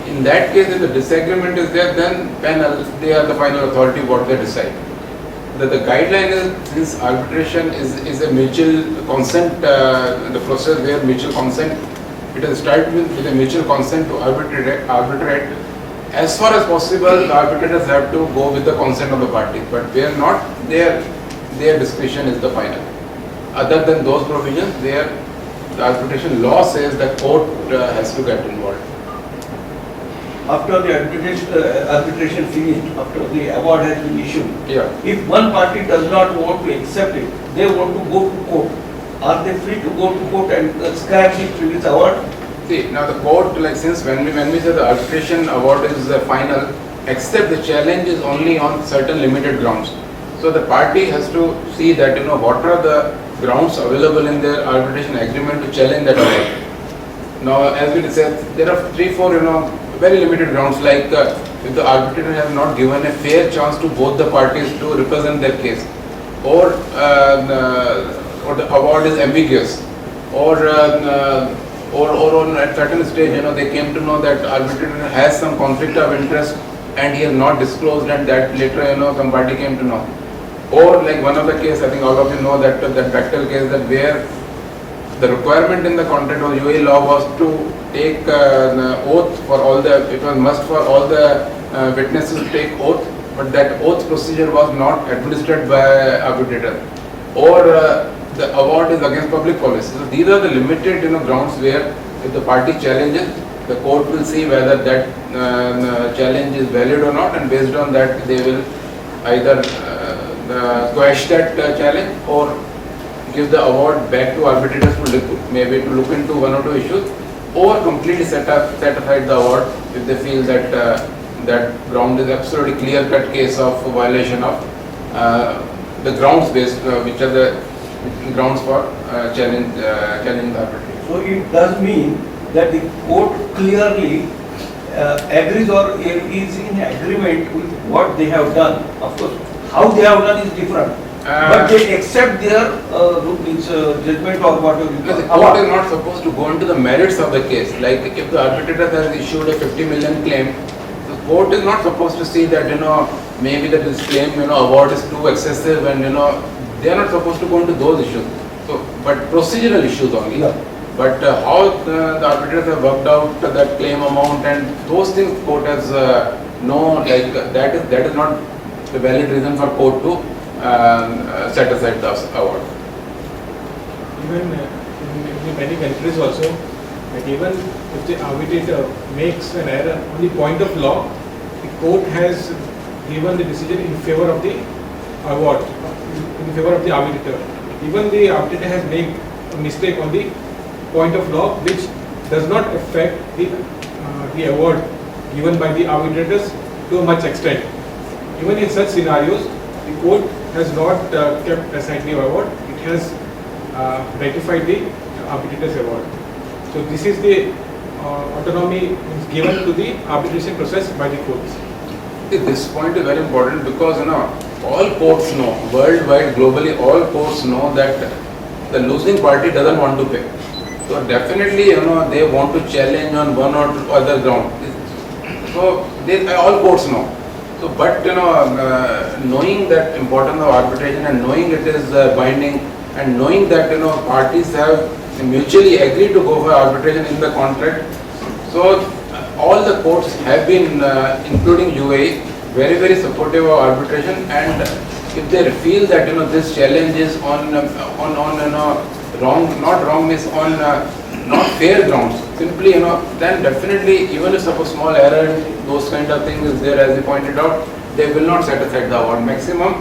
In that case, if the disagreement is there, then panel, they are the final authority what they decide. The guideline is, since arbitration is a mutual consent, the process where mutual consent, it has started with a mutual consent to arbitrate. As far as possible, the arbitrators have to go with the consent of the parties, but where not, their discretion is the final. other than those provisions where the arbitration law says the court has to get involved. After the arbitration finished, after the award has been issued, Yeah. if one party does not want to accept it, they want to go to court, are they free to go to court and scrap the previous award? See, now the court, like since when we say the arbitration award is final, except the challenge is only on certain limited grounds. So the party has to see that, what are the grounds available in their arbitration agreement to challenge that award. Now, as we said, there are 3-4, very limited grounds, like if the arbitrator has not given a fair chance to both the parties to represent their case, or the award is ambiguous, or on at certain stage, they came to know that arbitrator has some conflict of interest and he has not disclosed, and that later, some party came to know. Or like one of the case, I think all of you know that Bechtel case, that where the requirement in the contract of UAE law was to take oath for all the, it was must for all the witnesses to take oath, but that oath procedure was not administered by arbitrator. Or the award is against public policy. So these are the limited grounds where if the party challenges, the court will see whether that challenge is valid or not, and based on that they will either quash that challenge or give the award back to arbitrators to look into one or two issues, or completely set aside the award if they feel that that ground is absolutely clear-cut case of violation of the grounds based, which are the grounds for challenging the arbitration. So it does mean that the court clearly agrees or is in agreement with what they have done. Of course, how they have done is different. But they accept their judgment or whatever. The court is not supposed to go into the merits of the case. Like if the arbitrator has issued a 50 million claim, the court is not supposed to see that maybe that this claim award is too excessive, and they are not supposed to go into those issues. So, but procedural issues only. Yeah. But how the arbitrators have worked out that claim amount and those things, court has that is not the valid reason for court to set aside the award. Even in many countries also, like even if the arbitrator makes an error on the point of law, the court has given the decision in favor of the award, in favor of the arbitrator. Even the arbitrator has made a mistake on the point of law, which does not affect the award given by the arbitrators to a much extent. Even in such scenarios, the court has not kept aside the award, it has ratified the arbitrator's award. So this is the autonomy given to the arbitration process by the courts. This point is very important because all courts know, worldwide, globally, all courts know that the losing party doesn't want to pay. So definitely, they want to challenge on one or other ground. So all courts know. So, but knowing that importance of arbitration and knowing it is binding, and knowing that parties have mutually agreed to go for arbitration in the contract. So all the courts have been, including UAE, very, very supportive of arbitration, and if they feel that this challenge is on not fair grounds, simply then definitely, even if suppose small error and those kind of things is there, as you pointed out, they will not set aside the award. Maximum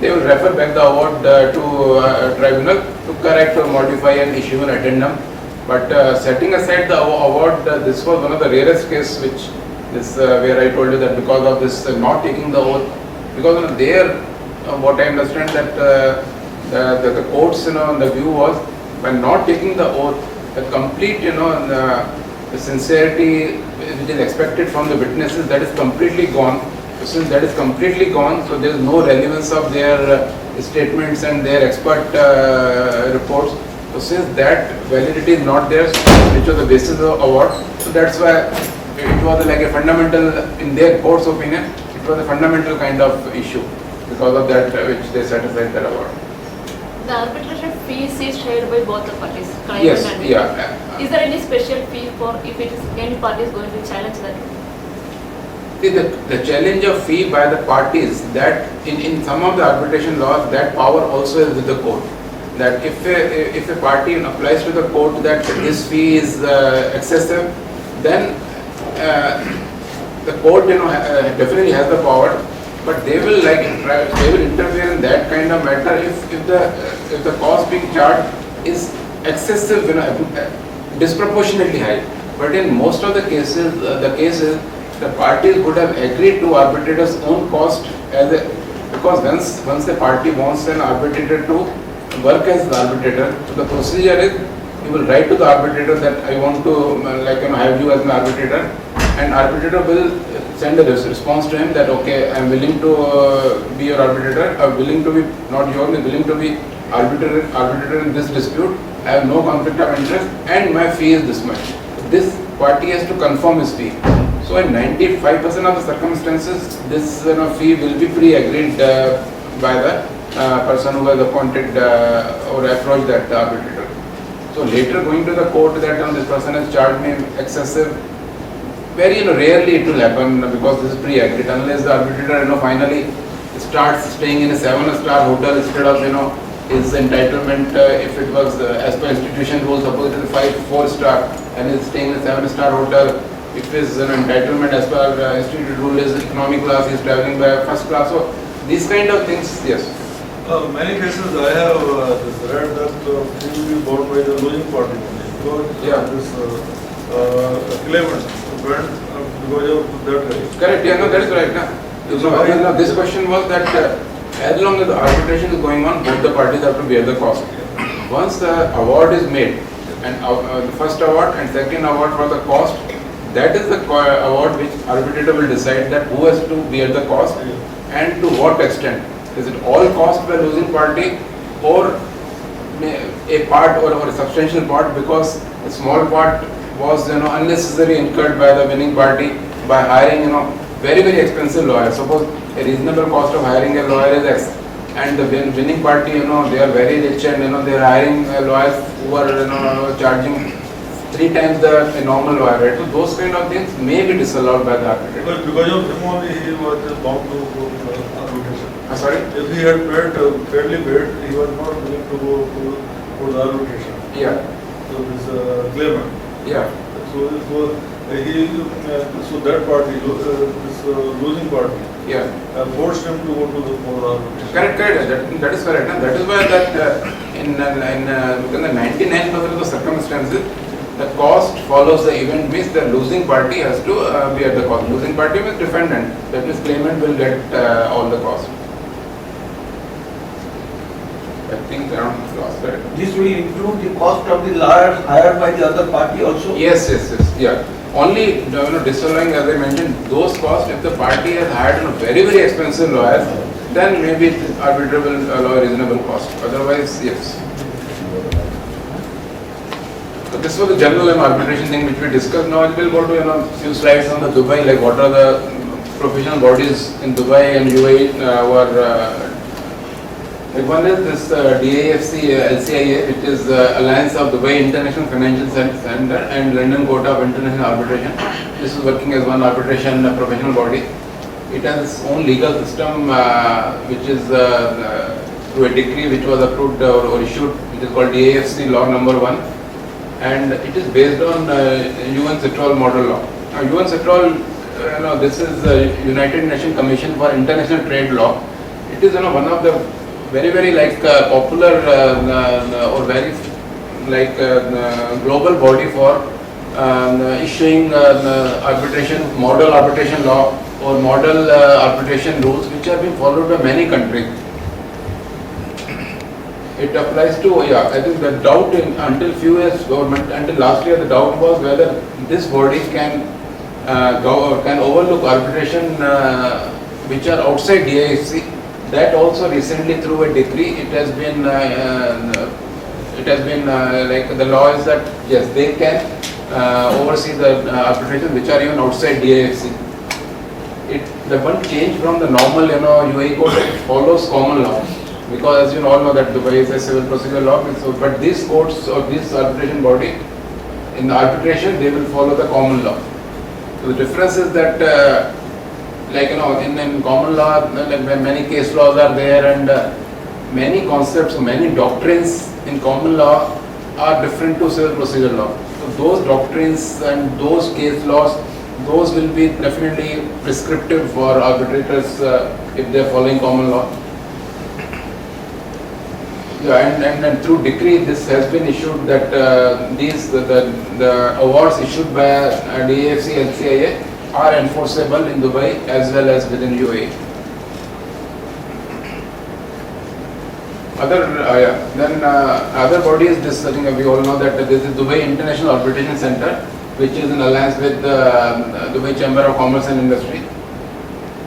they will refer back the award to tribunal to correct or modify and issue an addendum. But setting aside the award, this was one of the rarest cases which this where I told you that because of this not taking the oath, because there what I understand that the courts the view was by not taking the oath, the complete the sincerity which is expected from the witnesses, that is completely gone. So since that is completely gone, so there is no relevance of their statements and their expert reports. So since that validity is not there, which was the basis of award, so that's why it was like a fundamental, in their court's opinion, it was a fundamental kind of issue because of that which they set aside that award. The arbitration fees is shared by both the parties, client Yes, and yeah. Is there any special fee for if it is any party is going to challenge that? See, the challenge of fee by the parties, that in some of the arbitration laws, that power also is with the court. that if a party applies to the court that this fee is excessive, then the court definitely has the power, but they will interfere in that kind of matter if the cost being charged is excessive, disproportionately high. But in most of the cases, the parties would have agreed to arbitrator's own cost because once the party wants an arbitrator to work as the arbitrator, so the procedure is you will write to the arbitrator that I want to have you as an arbitrator, and arbitrator will send a response to him that okay, I am willing to be your arbitrator, I am willing to be willing to be arbitrator in this dispute. I have no conflict of interest, and my fee is this much. This party has to confirm his fee. So in 95% of the circumstances, this fee will be pre-agreed by the person who has appointed or approached that arbitrator. So later going to the court that this person has charged me excessive, very rarely it will happen because this is pre-agreed, unless the arbitrator finally starts staying in a 7-star hotel instead of his entitlement if it was as per institution rules, suppose it is a 4-star and is staying in a 7-star hotel. If his entitlement as per institute rule is economic class, he is traveling by first class. So these kind of things, yes. Many cases I have read that he will be bought by the losing party only because this claimant went because of that right. Correct, yeah, no, that is right. So, this question was that as long as the arbitration is going on, both the parties have to bear the cost. Once the award is made, and the first award and second award for the cost, that is the award which arbitrator will decide that who has to bear the cost and to what extent. Is it all cost by losing party or a part or a substantial part, because a small part was unnecessarily incurred by the winning party by hiring very expensive lawyer. Suppose a reasonable cost of hiring a lawyer is X, and the winning party they are very rich and they are hiring lawyers who are charging 3 times the normal lawyer, right? So those kind of things may be disallowed by the arbitrator. Because of him only he was bound to go to arbitration. Sorry? If he had fairly paid, he was not willing to go for the arbitration. Yeah. So this claimant. Yeah. So that party, this losing party, Yeah. forced him to go to the arbitration. Correct. That is correct. And that is why that in the 99% of the circumstances, the cost follows the event, means the losing party has to bear the cost. Losing party means defendant, that means claimant will get all the cost. I think around lost that. This will include the cost of the lawyers hired by the other party also? Yes, yeah. Only disallowing, as I mentioned, those costs if the party has hired very expensive lawyers, then maybe the arbitrator will allow a reasonable cost. Otherwise, yes. So this was the general arbitration thing which we discussed. Now we'll go to few slides on the Dubai, like what are the professional bodies in Dubai and UAE like one is this DAFC LCIA, which is Alliance of Dubai International Financial Center and London Court of International Arbitration. This is working as one arbitration professional body. It has its own legal system which is through a decree which was approved or issued, which is called DAFC Law Number 1, and it is based on UN-CITRAL model law. Now UN-CITRAL, this is the United Nations Commission for International Trade Law. It is one of the very popular or very global body for issuing model arbitration law or model arbitration rules which have been followed by many countries. It applies to, I think the doubt until few years government, until last year the doubt was whether this body can overlook arbitration which are outside DIFC. That also recently through a decree it has been the law is that yes, they can oversee the arbitration which are even outside DIFC. The one change from the normal UAE code, it follows common law, because as you all know that Dubai is a civil procedure law, but these courts or this arbitration body in the arbitration they will follow the common law. So the difference is that in common law, many case laws are there, and many concepts, many doctrines in common law are different to civil procedure law. So those doctrines and those case laws, those will be definitely prescriptive for arbitrators if they are following common law. Yeah, and through decree this has been issued that the awards issued by DAFC and CIA are enforceable in Dubai as well as within UAE. Other body is this. I think we all know that this is Dubai International Arbitration Center, which is in alliance with Dubai Chamber of Commerce and Industry.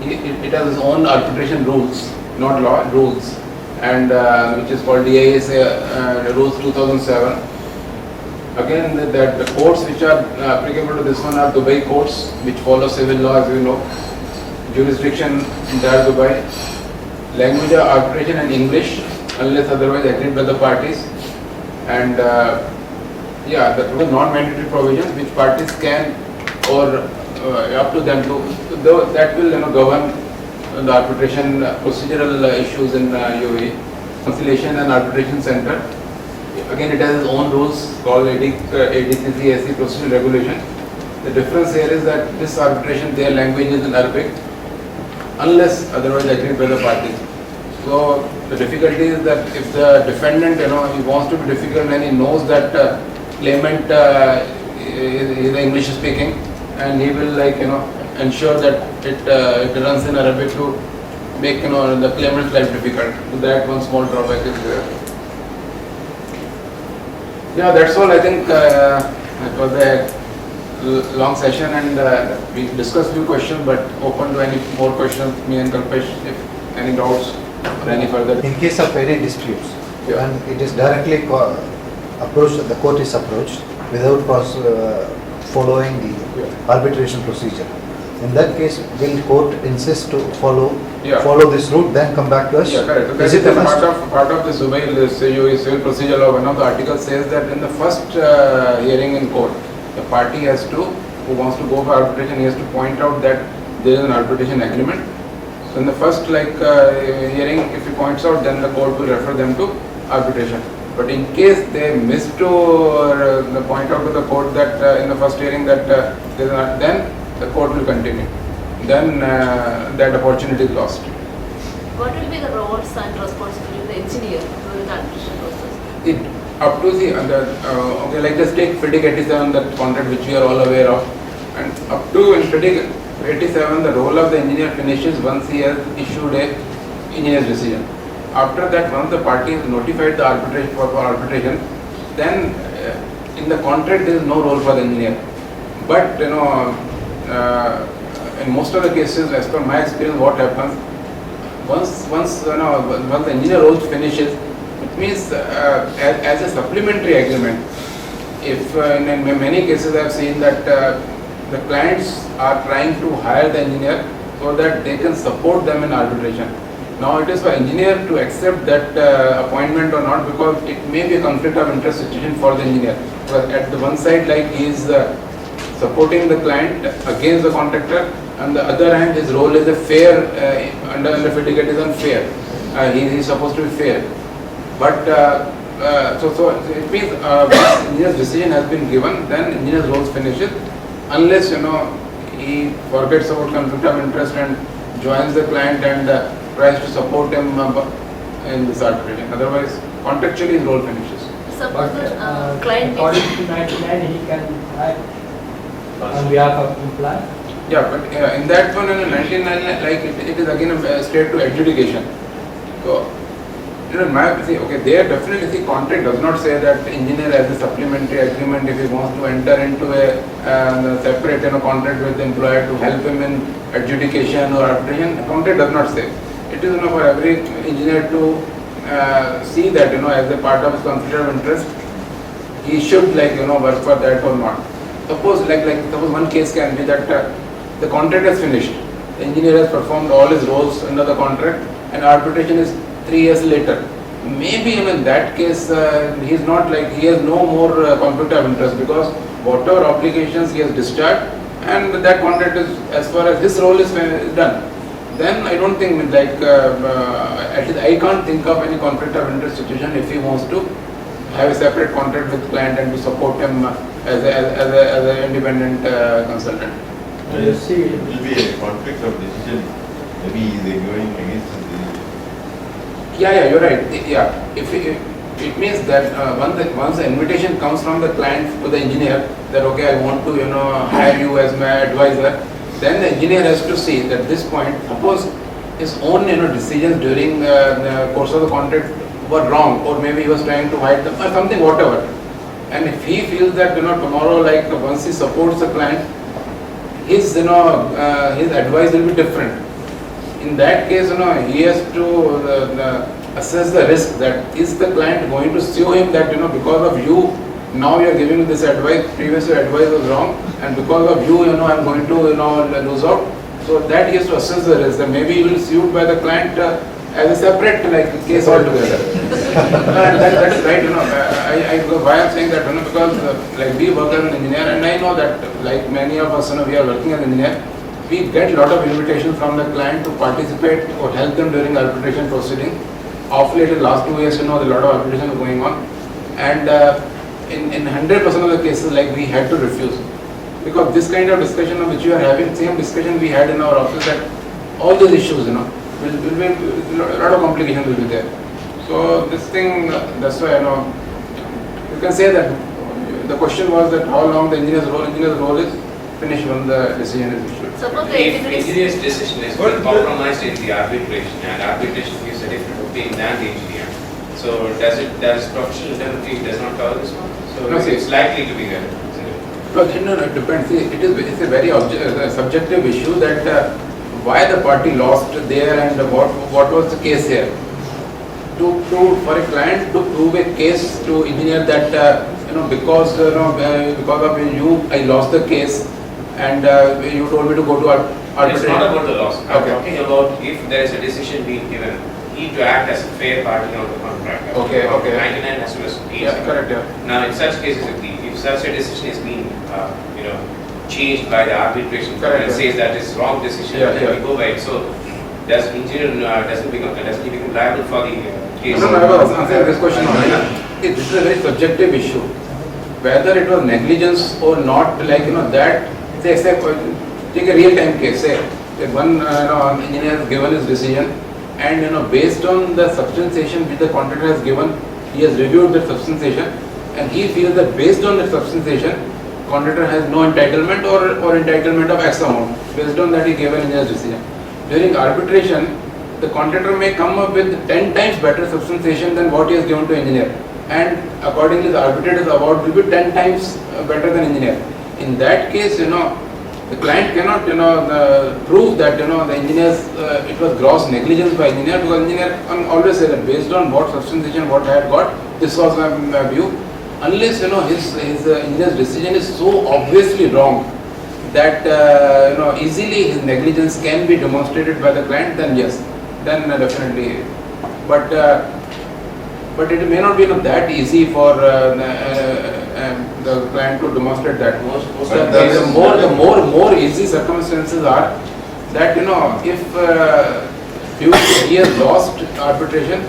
It has its own arbitration rules, not law, rules, and which is called DISA Rules 2007. Again, the courts which are applicable to this one are Dubai courts, which follow civil law, as you know. Jurisdiction entire Dubai. Language of arbitration in English, unless otherwise agreed by the parties. And yeah, the non-mandatory provisions which parties can or up to them to that will govern the arbitration procedural issues in UAE. Conciliation and Arbitration Center. Again, it has its own rules called ADCC Procedure Regulation. The difference here is that this arbitration, their language is in Arabic, unless otherwise agreed by the parties. So the difficulty is that if the defendant, he wants to be difficult and he knows that claimant is English speaking, and he will ensure that it runs in Arabic to make the claimant's life difficult. So that one small drawback is there. Yeah, that's all. I think it was a long session, and we discussed few questions, but open to any more questions, me and Kalpesh, if any doubts or any further. In case of any disputes, Yeah. and it is directly approached, the court is approached without following the arbitration procedure. In that case, will court insist to follow this route, then come back to us? Yeah, correct. Is it the must? part of the Dubai civil procedure law? One of the articles says that in the first hearing in court, the party has to, who wants to go for arbitration, he has to point out that there is an arbitration agreement. So in the first hearing, if he points out, then the court will refer them to arbitration. But in case they miss to point out to the court that in the first hearing that there is not, then the court will continue. Then that opportunity is lost. What will be the roles and responsibility of the engineer during the arbitration process? Up to the okay, like just take FIDIC 87, that contract which we are all aware of, and up to in FIDIC 87, the role of the engineer finishes once he has issued a engineer's decision. After that, once the party is notified the arbitration for arbitration, then in the contract there is no role for the engineer. But in most of the cases, as per my experience, what happens once the engineer role finishes, it means as a supplementary agreement. If in many cases I have seen that the clients are trying to hire the engineer so that they can support them in arbitration. Now it is for engineer to accept that appointment or not, because it may be a conflict of interest situation for the engineer. Because at the one side, like he is supporting the client against the contractor, and the other hand, his role is a fair under FIDIC is unfair. He is supposed to be fair. But so it means once engineer's decision has been given, then engineer's role finishes, unless he forgets about conflict of interest and joins the client and tries to support him in this arbitration. Otherwise, contractually his role finishes. Suppose the client according makes to 99, he can act on behalf of employer. Yeah, but in that one, in 99, like it is again straight to adjudication. So, there definitely the contract does not say that engineer has a supplementary agreement if he wants to enter into a separate contract with the employer to help him in adjudication or arbitration. The contract does not say. It is for every engineer to see that as a part of his conflict of interest, he should work for that or not. Suppose suppose one case can be that the contract is finished, the engineer has performed all his roles under the contract, and arbitration is 3 years later. Maybe in that case he is not he has no more conflict of interest, because whatever obligations he has discharged, and that contract is, as far as his role is done. then I don't think at least I can't think of any conflict of interest situation if he wants to have a separate contract with client and to support him as an independent consultant. You see, It will be a conflict of decision. Maybe they are going against his decision. Yeah, you're right. Yeah, if it means that once the invitation comes from the client to the engineer that okay, I want to hire you as my advisor, then the engineer has to see that this point, suppose his own decisions during the course of the contract were wrong, or maybe he was trying to hide them or something, whatever. And if he feels that tomorrow, like once he supports the client, his his advice will be different. In that case, he has to assess the risk that is the client going to sue him that because of you now you are giving me this advice, previously advice was wrong, and because of you I am going to lose out. So that he has to assess the risk that maybe he will be sued by the client as a separate case altogether. That is right. Why I am saying that because we work as an engineer, and I know that like many of us we are working as an engineer. We get a lot of invitations from the client to participate or help them during arbitration proceeding. Of late, in the last 2 years, a lot of arbitration is going on, and in 100% of the cases, we had to refuse, because this kind of discussion which you are having, same discussion we had in our office, that all these issues, will be a lot of complications will be there. So this thing, that's why you can say that the question was that how long the engineer's role is finished when the decision is issued. Suppose the If engineer is engineer's decision is being compromised in the arbitration, and arbitration gives a different opinion than the engineer, so does professional indemnity does not cover this one? So No, see. it's likely to be there, isn't it? No, it depends. See, it's a very subjective issue that why the party lost there and what was the case here. For a client to prove a case to engineer that because of you I lost the case and you told me to go to arbitration. It's not about the loss. I'm Okay. talking about if there is a decision being given, he to act as a fair party on the contract. Okay. 99 as well as 8. Yeah, correct. Yeah. Now, in such cases, if such a decision is being, changed by the arbitration court Correct, and yeah. says that is wrong decision, Yeah, then yeah. we go by it. So, does engineer doesn't he become liable for the case? No, I was answering this question only. This is a very subjective issue. Whether it was negligence or not, that, say, take a real-time case, say, if one engineer has given his decision and based on the substantiation which the contractor has given, he has reviewed the substantiation and he feels that based on the substantiation, contractor has no entitlement or entitlement of X amount. Based on that, he gave an engineer's decision. During arbitration, the contractor may come up with 10 times better substantiation than what he has given to engineer, and accordingly the arbitrator's award will be 10 times better than engineer. In that case, the client cannot prove that the engineer's it was gross negligence by engineer, because engineer always say that based on what substantiation what I had got, this was my view. Unless his engineer's decision is so obviously wrong that easily his negligence can be demonstrated by the client, then yes, then definitely. But it may not be that easy for the client to demonstrate that. The more easy circumstances are that if he has lost arbitration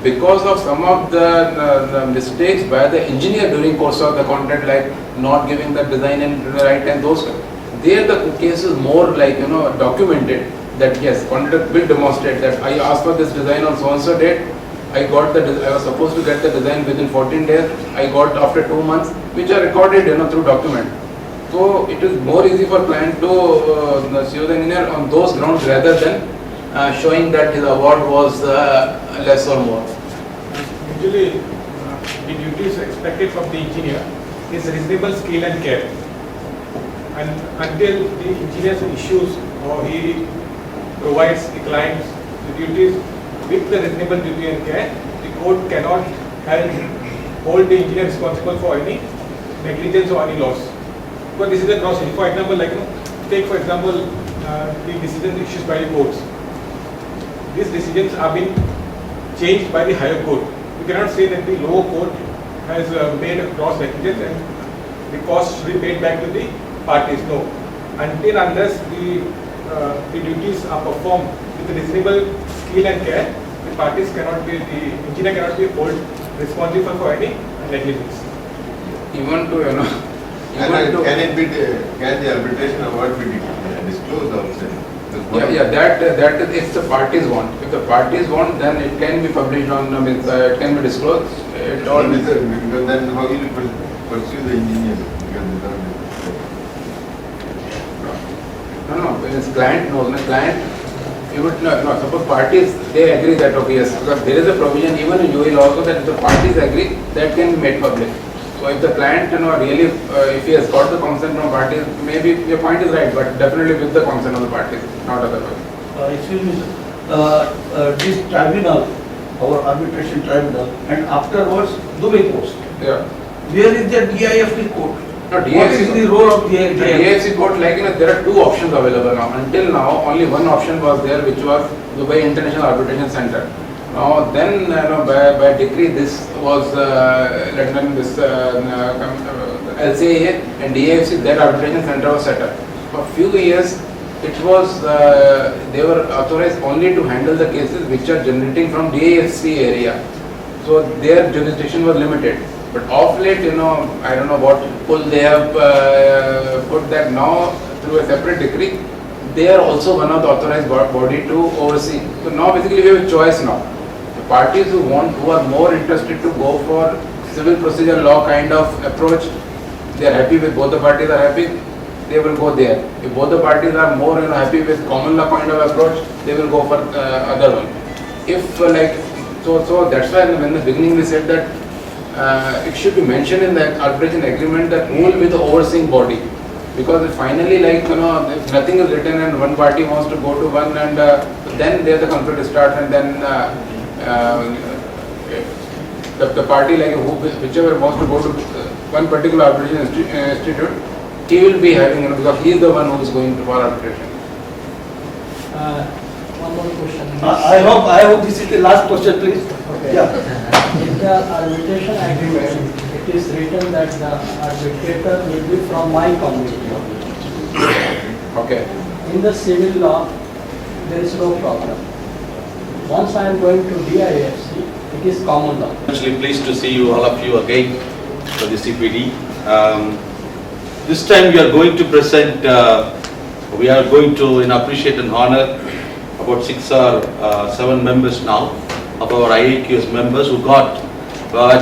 because of some of the mistakes by the engineer during course of the contract, like not giving the design in the right time, those there the case is more documented, that yes, contract will demonstrate that I asked for this design on so and so date, I was supposed to get the design within 14 days, I got after 2 months, which are recorded through document. So it is more easy for client to sue the engineer on those grounds rather than showing that his award was less or more. Usually, the duties expected from the engineer is reasonable skill and care. And until the engineer issues or he provides the clients the duties with the reasonable duty and care, the court cannot hold the engineer responsible for any negligence or any loss. But this is a gross issue. For example, take for example the decisions issued by the courts. These decisions are being changed by the higher court. You cannot say that the lower court has made a gross negligence and the cost should be paid back to the parties. No. Until unless the duties are performed with reasonable skill and care, the parties cannot be, the engineer cannot be held responsible for any negligence. Even to, And even to. can the arbitration award be disclosed outside? That is if the parties want. If the parties want, then it can be published on, it can be disclosed. Because then how will you pursue the engineer? No, when it's client knows, client, you would, no, suppose parties, they agree that, okay, yes, because there is a provision even in UL also that if the parties agree, that can be made public. So if the client, really, if he has got the consent from parties, maybe your point is right, but definitely with the consent of the parties, not otherwise. Excuse me, sir. This tribunal, our arbitration tribunal, and afterwards Dubai Post. Yeah. Where is the DIFT court? No, What is the role of The DIFT? DIFC court, there are two options available now. Until now, only one option was there, which was Dubai International Arbitration Center. Now, then, by decree, this was London, this LCA and DIFC, that arbitration center was set up. For few years, it was they were authorized only to handle the cases which are generating from DIFC area. So their jurisdiction was limited. But of late, I don't know what pull they have put that now through a separate decree, they are also one of the authorized body to oversee. So now basically we have a choice now. The parties who are more interested to go for civil procedure law kind of approach, they are happy with both the parties are happy, they will go there. If both the parties are more happy with common law kind of approach, they will go for other one. If so that's why in the beginning we said that it should be mentioned in the arbitration agreement that who will be the overseeing body, because if finally if nothing is written and one party wants to go to one and then there the conflict starts and then the party whichever wants to go to one particular arbitration institute, he will be having because he is the one who is going for arbitration. One more question. I hope this is the last question, please. Okay. Yeah. In the arbitration agreement, it is written that the arbitrator will be from my community. Okay. In the civil law, there is no problem. Once I am going to DIFC, it is common law. Actually pleased to see you, all of you again for the CPD. This time we are going to present, we are going to appreciate and honor about 6 or 7 members now of our IAQS members who got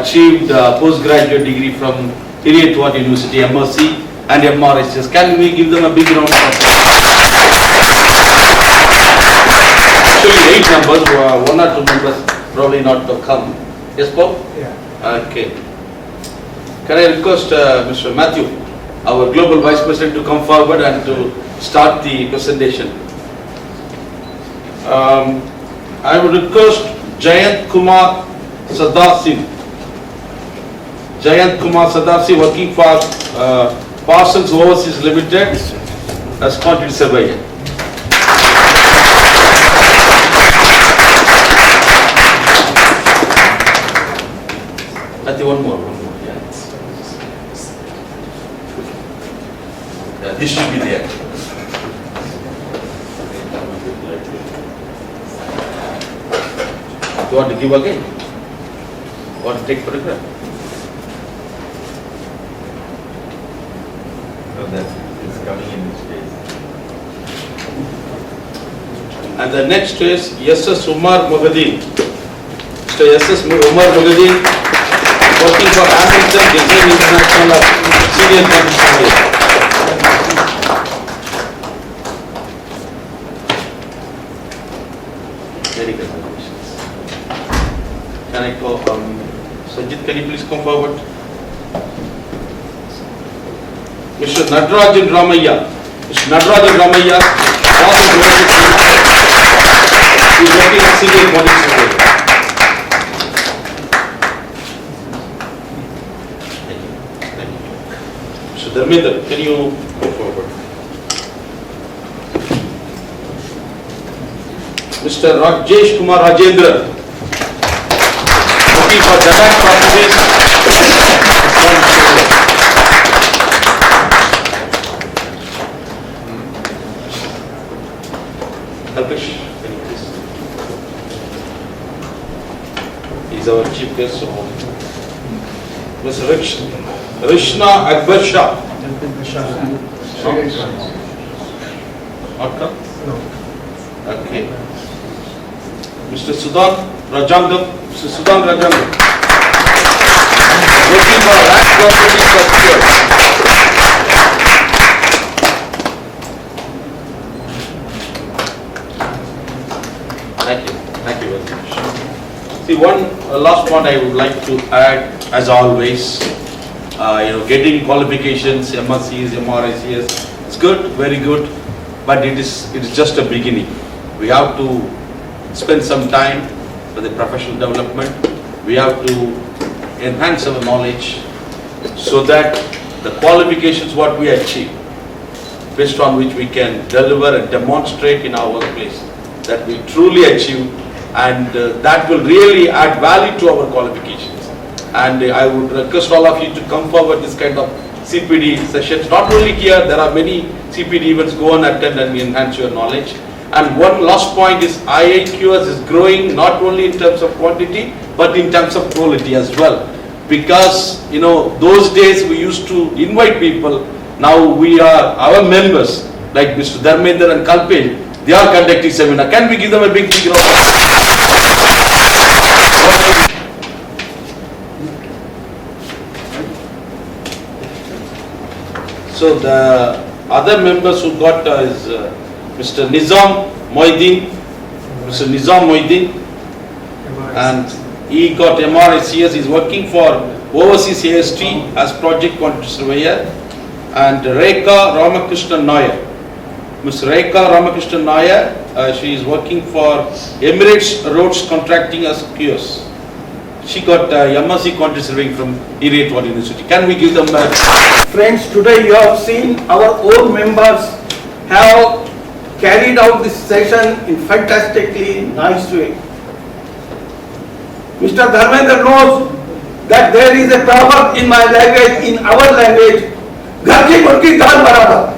achieved postgraduate degree from Hiriatwat University, MSc and MRHS. Can we give them a big round of applause? Actually 8 members, 1 or 2 members probably not to come. Yes, Paul? Yeah. Okay. Can I request Mr. Matthew, our Global Vice President, to come forward and to start the presentation. I would request Jayant Kumar Sadasiv. Jayant Kumar Sadasiv, working for Parcels Overseas Limited as quantity surveyor. Matthew, one more. Yeah, this should be there. You want to give again? Want to take photograph? No, it's coming in this case. And the next is SS Umar Mogadin. Mr. SS Umar Mogadin, working for Hamilton Design International, senior quantity. Very good. Can I call Sanjit, can you please come forward? Mr. Natarajan Ramaiah. Mr. Natarajan Ramaiah, he is working as senior quantity surveyor. Thank you. Thank you. Mr. Dharmendra, can you come forward? Mr. Rajesh Kumar Rajendra, working for Janak Properties. Alpesh, can you please? He's our chief guest. So, Ms. Rishna Akbar Shah. Not come? No. Okay. Mr. Sudan Rajangam. Mr. Sudan Rajangam. Working for Rack Properties Subsidiary. Thank you very much. See, one last point I would like to add, as always, getting qualifications, MSCs, MRICS, it's good, very good, but it is just a beginning. We have to spend some time for the professional development. We have to enhance our knowledge so that the qualifications what we achieve, based on which we can deliver and demonstrate in our workplace, that we truly achieve, and that will really add value to our qualifications. And I would request all of you to come forward this kind of CPD sessions. Not only here, there are many CPD events. Go and attend and enhance your knowledge. And one last point is IIQS is growing not only in terms of quantity but in terms of quality as well. Because those days we used to invite people. Now we are our members like Mr. Dharmendra and Kalpesh. They are conducting seminar. Can we give them a big round? So the other members who got is Mr. Nizam Moideen, Mr. Nizam Moideen, and he got MRICS. He is working for overseas AST as project quantity surveyor, and Rekha Ramakrishnan Nair. Ms. Rekha Ramakrishnan Nair, she is working for Emirates Roads Contracting as QS. She got MSc quantity surveying from Heriot-Watt University. Can we give them back? Friends, today you have seen our own members have carried out this session in fantastically nice way. Mr. Dharmendra knows that there is a proverb in my language, in our language, "Ghar ki murgi dal barabar."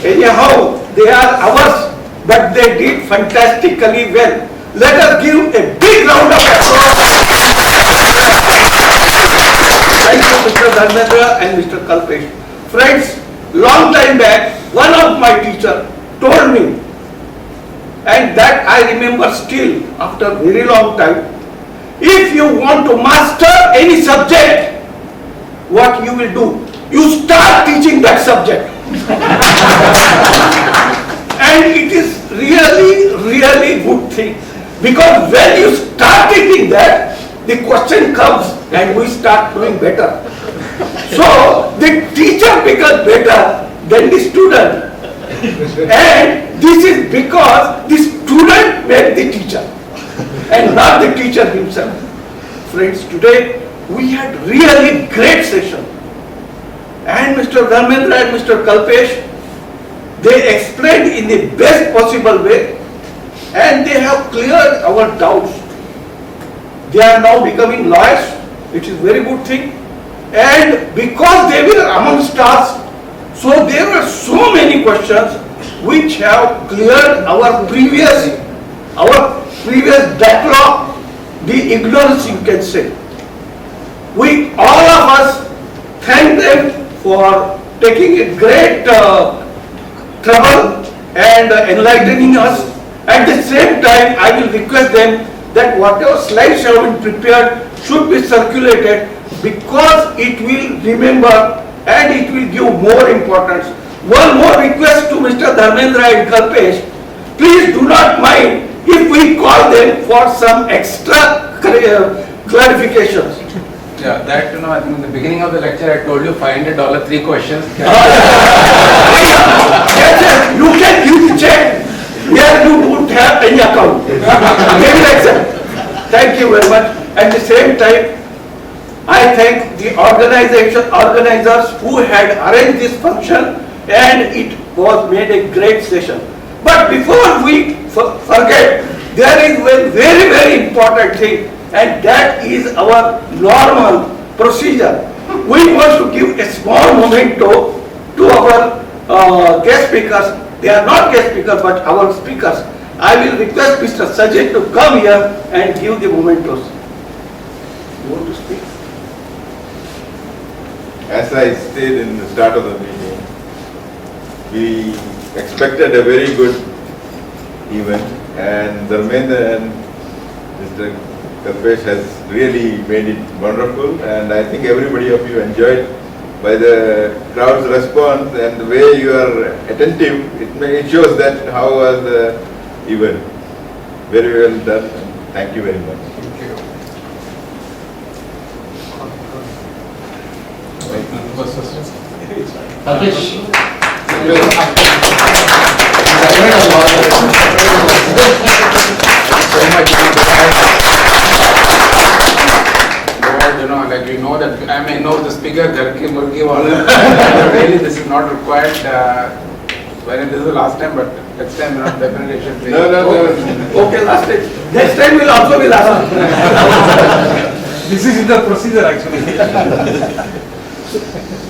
Anyhow, they are ours, but they did fantastically well. Let us give a big round of applause. Thank you, Mr. Dharmendra and Mr. Kalpesh. Friends, long time back, one of my teachers told me, and that I remember still after very long time, if you want to master any subject, what you will do? You start teaching that subject. And it is really good thing, because when you start teaching that, the question comes and we start doing better. So the teacher becomes better than the student, and this is because the student made the teacher and not the teacher himself. Friends, today we had really great session, and Mr. Dharmendra and Mr. Kalpesh, they explained in the best possible way, and they have cleared our doubts. They are now becoming lawyers, which is very good thing, and because they were amongst us, so there were so many questions which have cleared our previous backlog, the ignorance you can say. We all of us thank them for taking a great trouble and enlightening us. At the same time, I will request them that whatever slides have been prepared should be circulated, because it will remember and it will give more importance. One more request to Mr. Dharmendra and Kalpesh, please do not mind if we call them for some extra clarifications. Yeah, that I think in the beginning of the lecture I told you $500, 3 questions. Yes, you can use check where you don't have any account. They will accept. Thank you very much. At the same time, I thank the organizers who had arranged this function, and it was made a great session. But before we forget, there is one very important thing, and that is our normal procedure. We want to give a small memento to our guest speakers. They are not guest speakers but our speakers. I will request Mr. Sajid to come here and give the mementos. You want to speak? As I said in the start of the meeting, we expected a very good event, and Dharmendra and Mr. Kalpesh has really made it wonderful, and I think everybody of you enjoyed by the crowd's response and the way you are attentive. It shows that how was the event. Very well done. Thank you very much. Thank you. So much, you know, like you know that I may know the speaker, Ghar Ki Murgi wala. Really, this is not required. When this is the last time, but next time, you know, definitely it should be. No. Okay, last time. Next time will also be last time. This is the procedure actually.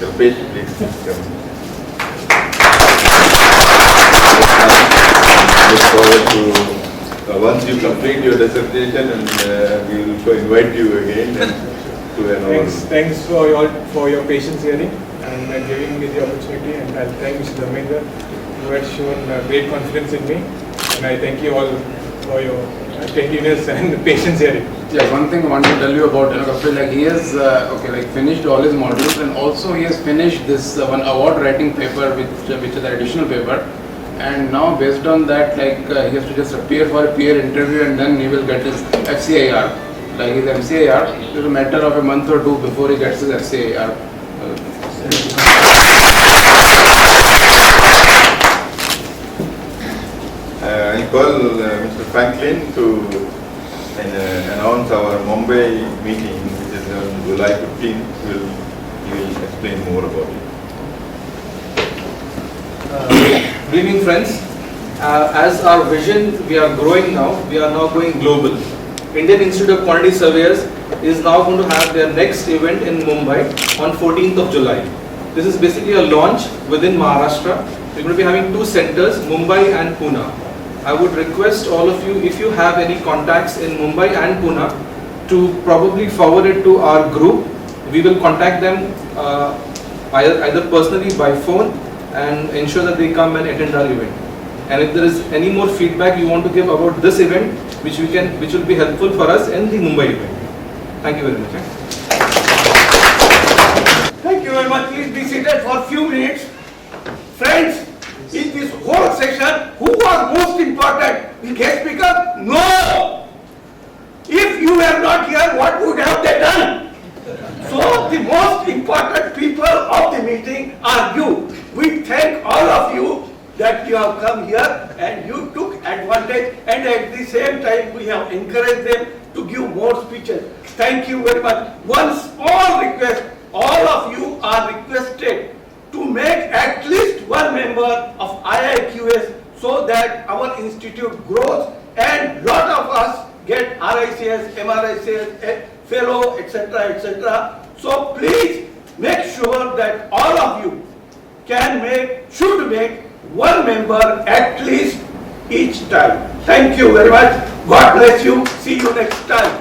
Kalpesh, please come. Look forward to once you complete your dissertation, and we will invite you again to another. Thanks for your patience hearing and giving me the opportunity, and I'll thank Mr. Dharmendra who had shown great confidence in me, and I thank you all for your attentiveness and patience hearing. Yeah, one thing I want to tell you about Kapil, like he has finished all his modules, and also he has finished this one award writing paper, which is the additional paper. And now based on that, like he has to just appear for a peer interview, and then he will get his FCIR. Like his MCIR, it is a matter of a month or two before he gets his FCIR. I call Mr. Franklin to announce our Mumbai meeting, which is on July 15th. He will explain more about it. Good evening, friends. As our vision, we are growing now. We are now going global. Indian Institute of Quantity Surveyors is now going to have their next event in Mumbai on 14th of July. This is basically a launch within Maharashtra. We're going to be having two centers, Mumbai and Pune. I would request all of you, if you have any contacts in Mumbai and Pune, to probably forward it to our group. We will contact them either personally by phone and ensure that they come and attend our event. And if there is any more feedback you want to give about this event, which will be helpful for us in the Mumbai event. Thank you very much. Thank you very much. Please be seated for a few minutes. Friends, in this whole session, who was most important? The guest speaker? No! If you were not here, what would have they done? So the most important people of the meeting are you. We thank all of you that you have come here and you took advantage, and at the same time we have encouraged them to give more speeches. Thank you very much. One small request, all of you are requested to make at least one member of IIQS so that our institute grows and lot of us get RICS, MRICS, fellow, etc., etc. So please make sure that all of you should make one member at least each time. Thank you very much. God bless you. See you next time.